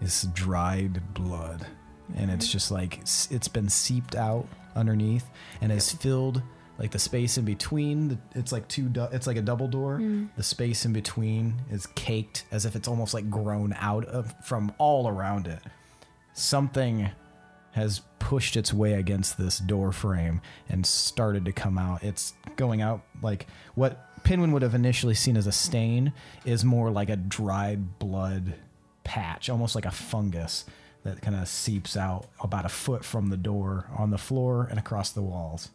is dried blood. And it's just like, it's been seeped out underneath and has filled like the space in between. It's like it's like a double door. The space in between is caked as if it's almost like grown out of from all around it. Something has pushed its way against this door frame and started to come out. It's going out like what Pinwin would have initially seen as a stain is more like a dried blood patch, almost like a fungus that kind of seeps out about a foot from the door on the floor and across the walls.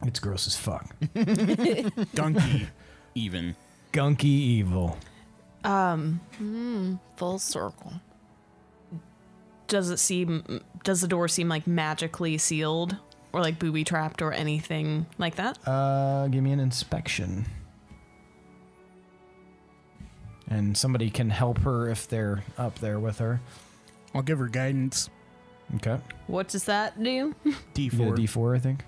It's gross as fuck. Gunky, even. Gunky evil. Full circle. Does the door seem like magically sealed or like booby trapped or anything like that? Give me an inspection. And somebody can help her if they're up there with her. I'll give her guidance. Okay. What does that do? You get a D4. D4, I think.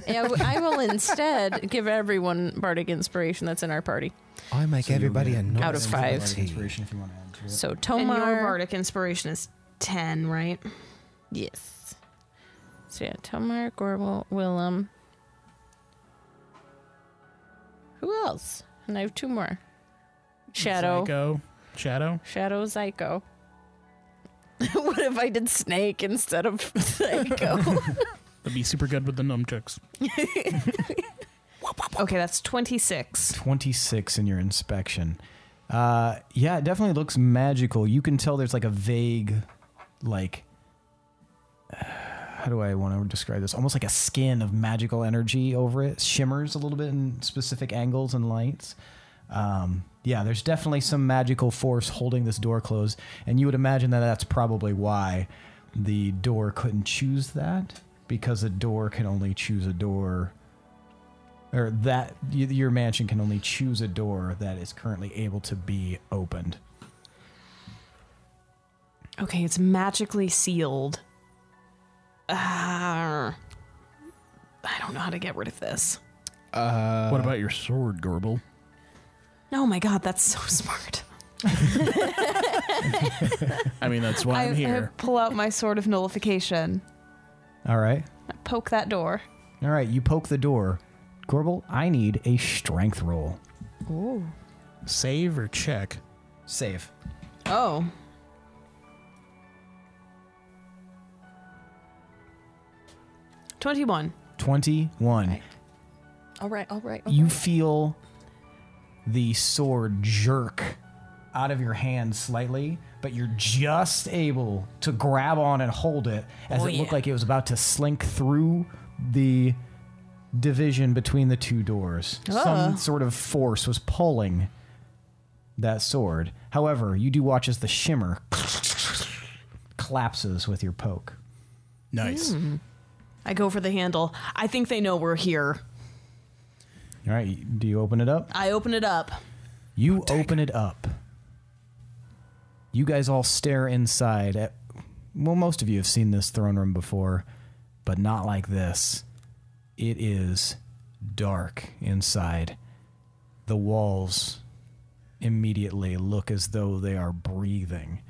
Yeah, I will instead give everyone bardic inspiration that's in our party. I make everybody a noise. Out of 5. Inspiration if you want to add to it. So And Tomas. your bardic inspiration is 10, right? Yes. So yeah, Tomas, Gorbel, Willem. Who else? And I have 2 more. Shadow. Shadow? Shadow, Zyko. What if I did Snake instead of Zyko? That'd be super good with the nunchucks. Okay, that's 26. 26 in your inspection. Yeah, it definitely looks magical. You can tell there's like a vague, like, how do I want to describe this? Almost like a skin of magical energy over it. Shimmers a little bit in specific angles and lights. Yeah, there's definitely some magical force holding this door closed. And you would imagine that that's probably why the door couldn't choose that. Because a door can only choose a door, or that your mansion can only choose a door that is currently able to be opened. Okay, it's magically sealed. I don't know how to get rid of this. What about your sword, Gorbel? Oh my god, that's so smart. I mean, that's why I'm I here. pull out my sword of nullification. All right. I poke that door. All right, you poke the door. Gorbel, I need a strength roll. Ooh. Save or check? Save. Oh. $21. 21. All right. You feel the sword jerk out of your hand slightly, but you're just able to grab on and hold it as it looked like it was about to slink through the division between the two doors. Some sort of force was pulling that sword. However, you do watch as the shimmer collapses with your poke. Nice. I go for the handle. I think they know we're here. All right, do you open it up? I open it up. You open it up. You guys all stare inside at... Well, most of you have seen this throne room before, but not like this. It is dark inside. The walls immediately look as though they are breathing.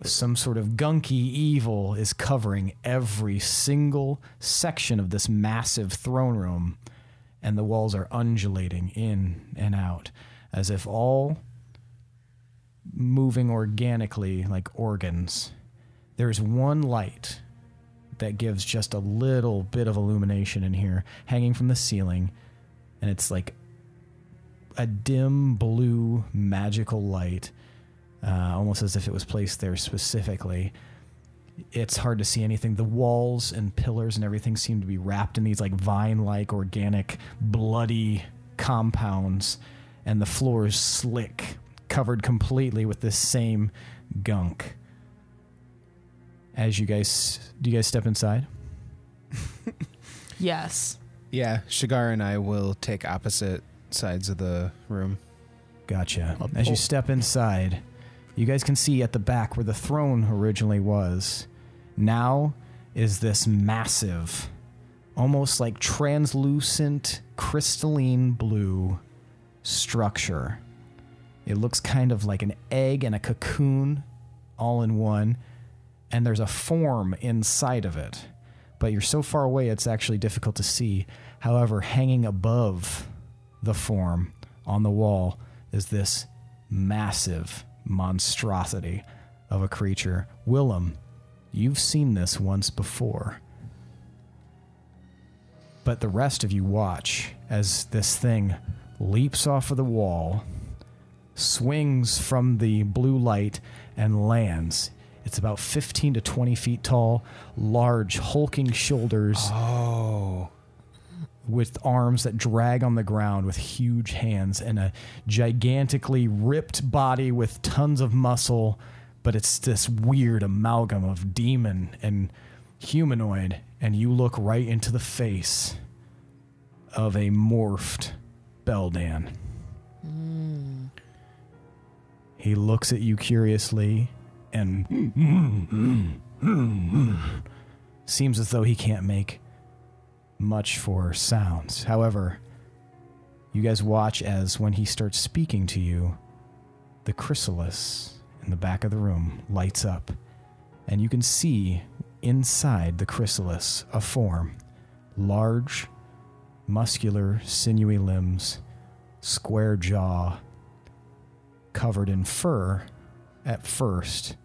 Some sort of gunky evil is covering every single section of this massive throne room, and the walls are undulating in and out, as if all moving organically like organs. There's one light that gives just a little bit of illumination in here, hanging from the ceiling, and it's like a dim blue magical light, almost as if it was placed there specifically. It's hard to see anything. The walls and pillars and everything seem to be wrapped in these like vine-like organic bloody compounds, and the floor is slick, covered completely with this same gunk. As do you guys step inside? Yes. Yeah, Shigar and I will take opposite sides of the room. Gotcha. As you step inside, you guys can see at the back where the throne originally was, now is this massive, almost like translucent, crystalline blue structure. It looks kind of like an egg and a cocoon all in one, and there's a form inside of it. But you're so far away it's actually difficult to see. However, hanging above the form on the wall is this massive monstrosity of a creature. Willem, you've seen this once before. But the rest of you watch as this thing leaps off of the wall, swings from the blue light, and lands. It's about 15 to 20 feet tall, large, hulking shoulders. Oh. With arms that drag on the ground with huge hands, and a gigantically ripped body with tons of muscle, but it's this weird amalgam of demon and humanoid, and you look right into the face of a morphed Beldan. He looks at you curiously and seems as though he can't make much for sounds. However, you guys watch as when he starts speaking to you, the chrysalis in the back of the room lights up, and you can see inside the chrysalis a form, large, muscular, sinewy limbs, square jaw, covered in fur. At first,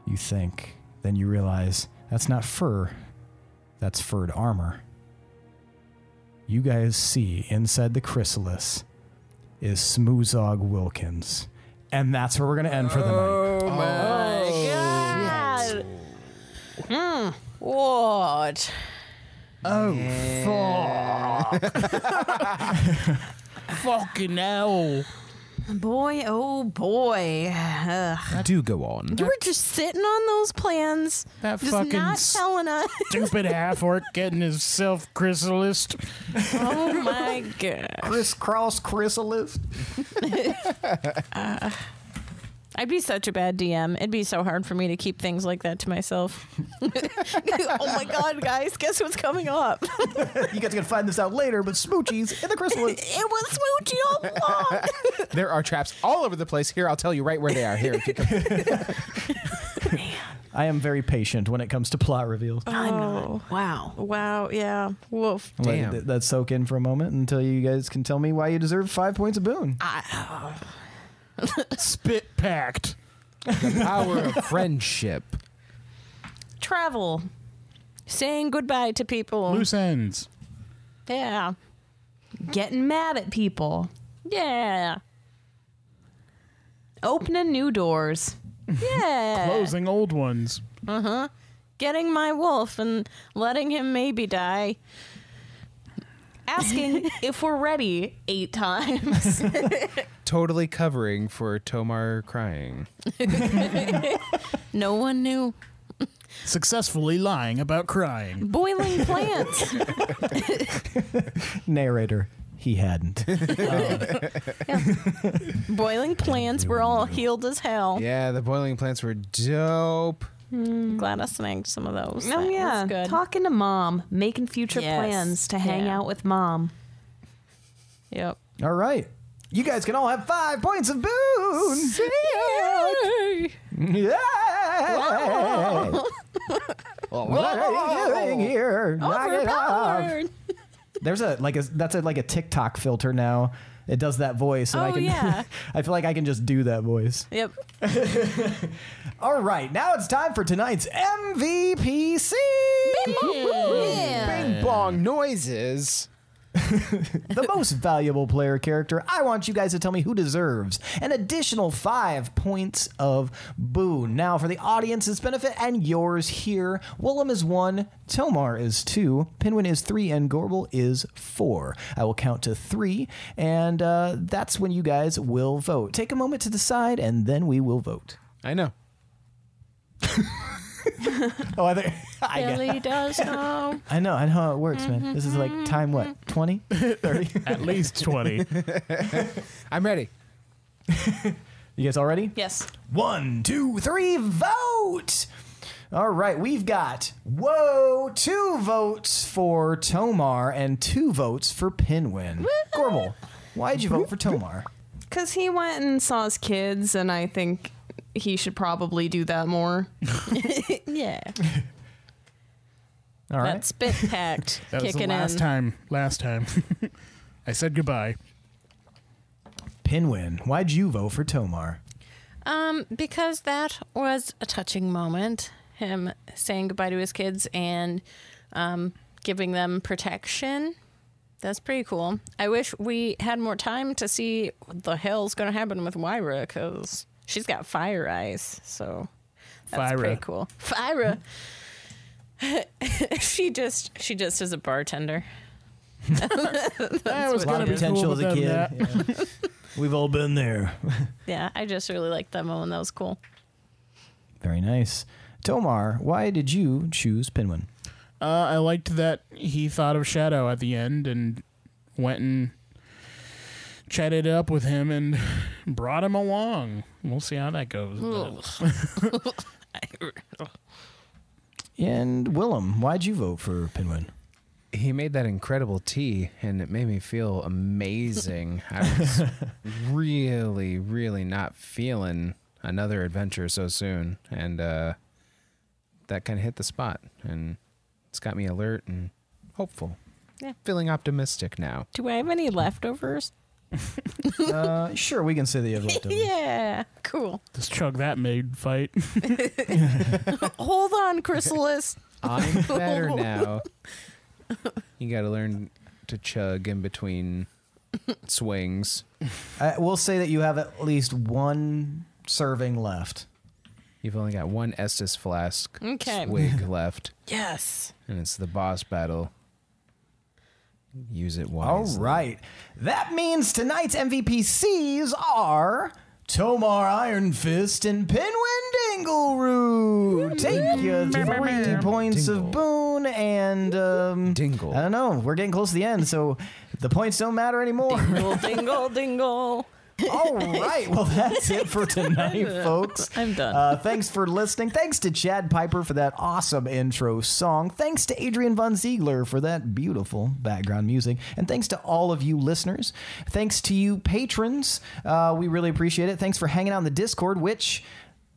you think, then you realize that's not fur, that's furred armor. You guys see inside the chrysalis is Smoozog Wilkins. And that's where we're going to end for the night. Oh my god. What? Fucking hell. Boy, oh boy. Ugh. Do go on. You were just sitting on those plans. That Just fucking not telling us. stupid half-orc getting himself chrysalis. Oh my god. Crisscross chrysalis. I I'd be such a bad DM. It'd be so hard for me to keep things like that to myself. Oh my god, guys, guess what's coming up? You guys are gonna find this out later, but Smoochie's in the chrysalis. It was Smoochie all along. There are traps all over the place. Here, I'll tell you right where they are. Here, if you can. I am very patient when it comes to plot reveals. I'm not. Wow. Wow, yeah. Woof. Damn. Let that soak in for a moment until you guys can tell me why you deserve 5 points of boon. Spit pact. The power of friendship. Travel. Saying goodbye to people. Loose ends. Yeah. Getting mad at people. Yeah. Opening new doors. Yeah. Closing old ones. Getting my wolf and letting him maybe die. Asking if we're ready 8 times. Totally covering for Tomar crying. No one knew. Successfully lying about crying. Boiling plants. Narrator, he hadn't. Boiling plants were all healed as hell. Yeah, the boiling plants were dope. Glad I snagged some of those. Oh, That yeah. was good. Talking to mom. Making future Yes. plans to hang Yeah. out with mom. Yep. All right. You guys can all have 5 points of boon. Yeah. What are you doing here? Knock it off. Overpowered. There's that's like a TikTok filter now. It does that voice, and I Oh, can. yeah. I feel like I can just do that voice. Yep. All right, now it's time for tonight's MVPC. Yeah. Bing bong noises. The most valuable player character. I want you guys to tell me who deserves an additional 5 points of boon. Now, for the audience's benefit and yours here, Willem is 1, Tomar is 2, Pinwin is 3, and Gorbel is 4. I will count to 3, and that's when you guys will vote. Take a moment to decide, and then we will vote. I know. Oh, I think I get it. Billy does know. I know how it works, man. This is like time what? 20? 30? At least 20. I'm ready. You guys all ready? Yes. 1, 2, 3, vote! All right, we've got 2 votes for Tomar and 2 votes for Pinwin. Gorbel, why'd you vote for Tomar? Because he went and saw his kids, and I think he should probably do that more. Yeah. All right. That spit pact That was the kicking last in. time. Last time. I said goodbye. Pinwin, why'd you vote for Tomar? Because that was a touching moment. Him saying goodbye to his kids and giving them protection. That's pretty cool. I wish we had more time to see what the hell's going to happen with Wyra, because she's got fire eyes. So that's Fyra. pretty cool. Fyra. She just is a bartender. That was A lot gonna of be potential cool as a without kid. that. Yeah. We've all been there. Yeah, I just really liked that moment. That was cool. Very nice. Tomar, why did you choose Pinwin? I liked that he thought of Shadow at the end and went and chatted up with him and brought him along. We'll see how that goes. And Willem, why'd you vote for Pinwin? He made that incredible tea, and it made me feel amazing. I was really, really not feeling another adventure so soon, and that kind of hit the spot, and it's got me alert and hopeful. Yeah. Feeling optimistic now. Do I have any leftovers? Sure, we can say that you have leftovers. Yeah, cool. Let's chug that maid fight. Hold on, Chrysalis. I'm better now. You got to learn to chug in between swings. We'll say that you have at least 1 serving left. You've only got 1 Estus flask Okay. swig left, Yes. and it's the boss battle. Use it All wisely. right. That means tonight's MVPCs are Tomar Ironfist and Pinwin Dingleroot. Take you 3 points of boon and Dingle. I don't know. We're getting close to the end, so the points don't matter anymore. Dingle, dingle, dingle. All right. Well, that's it for tonight, folks. I'm done. Thanks for listening. Thanks to Chad Piper for that awesome intro song. Thanks to Adrian Von Ziegler for that beautiful background music. And thanks to all of you listeners. Thanks to you patrons. We really appreciate it. Thanks for hanging out in the Discord, which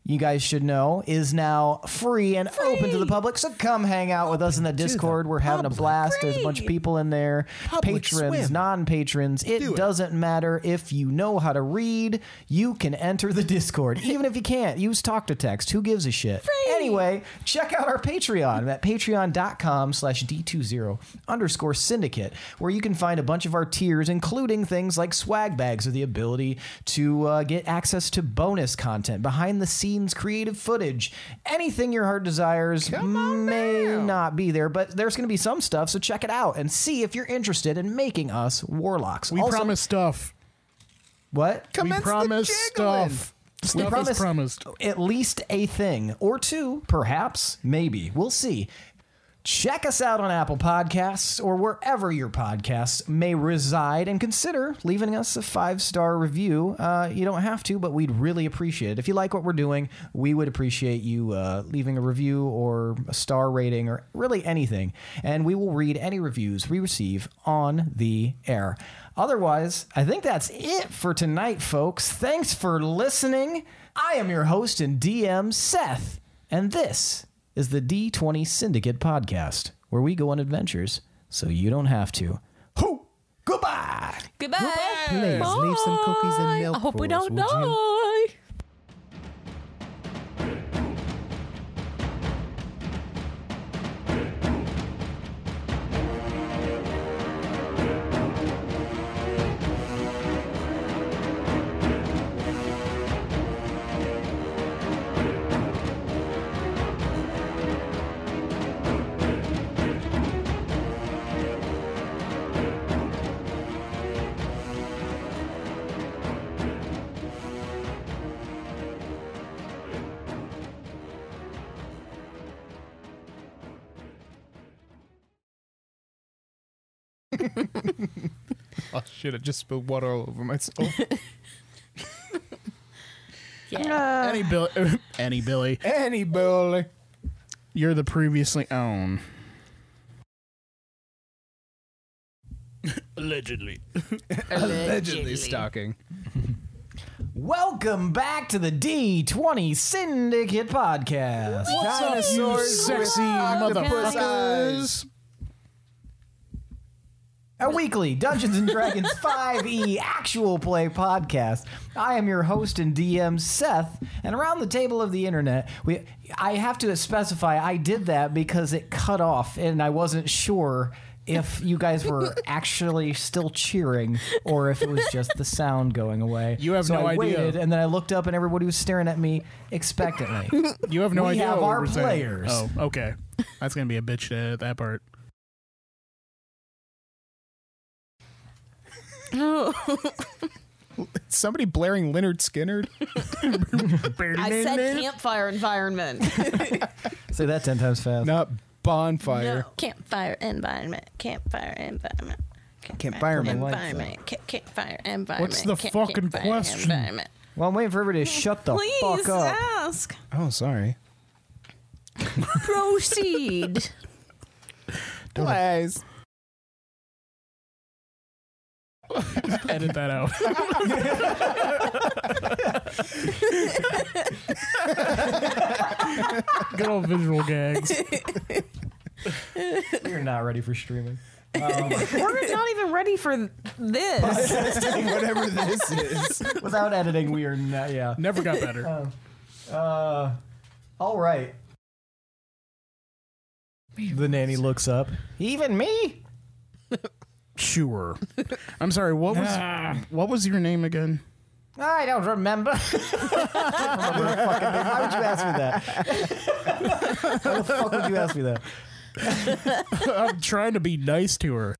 you guys should know is now free and open to the public. So come hang out with us in the Discord. We're having a blast. There's a bunch of people in there. Patrons, non-patrons. It doesn't matter. If you know how to read, you can enter the Discord. Even if you can't, use talk to text. Who gives a shit? Anyway, check out our Patreon at patreon.com/D20_syndicate, where you can find a bunch of our tiers, including things like swag bags or the ability to get access to bonus content, behind the scenes creative footage. Anything your heart desires may not be there, but there's going to be some stuff, so check it out and see if you're interested in making us warlocks. We promise stuff. What? We promise stuff. Stuff is promised. At least a thing or two, perhaps, maybe. We'll see. Check us out on Apple Podcasts or wherever your podcasts may reside, and consider leaving us a 5-star review. You don't have to, but we'd really appreciate it. If you like what we're doing, we would appreciate you leaving a review or a star rating or really anything, and we will read any reviews we receive on the air. Otherwise, I think that's it for tonight, folks. Thanks for listening. I am your host and DM, Seth, and this is the D20 Syndicate podcast, where we go on adventures so you don't have to. Hoo! Goodbye! Goodbye. Please leave some cookies and milk. I hope we for us, don't would you? die. Oh shit, I just spilled water all over myself. Yeah. Any Billy. Any Billy. You're the previously owned. Allegedly. Allegedly stalking. Welcome back to the D20 Syndicate podcast. What's up, you sexy motherfuckers? A weekly Dungeons & Dragons 5e actual play podcast. I am your host and DM, Seth, and around the table of the internet, I have to specify I did that because it cut off, and I wasn't sure if you guys were actually still cheering or if it was just the sound going away. You have so no I idea. waited, and then I looked up, and everybody was staring at me expectantly. You have no We idea have what our we're saying. players. Oh, okay. That's going to be a bitch at that part. Somebody blaring Leonard Skinner? I said campfire environment. Say that 10 times fast. Not bonfire. No. Campfire environment. Campfire environment. Campfire environment. Campfire environment. What's the fucking question? Environment. Well, I'm waiting for everybody to shut the Please fuck up. ask. Oh, sorry. Proceed. Please. Edit that out. Good old visual gags. We're not ready for streaming. We're not even ready for this. Whatever this is. Without editing, we are not, yeah. Never got better. All right. The nanny looks up. Even me? Sure. I'm sorry. What was your name again? I don't remember. Why would you ask me that? Why the fuck would you ask me that? I'm trying to be nice to her.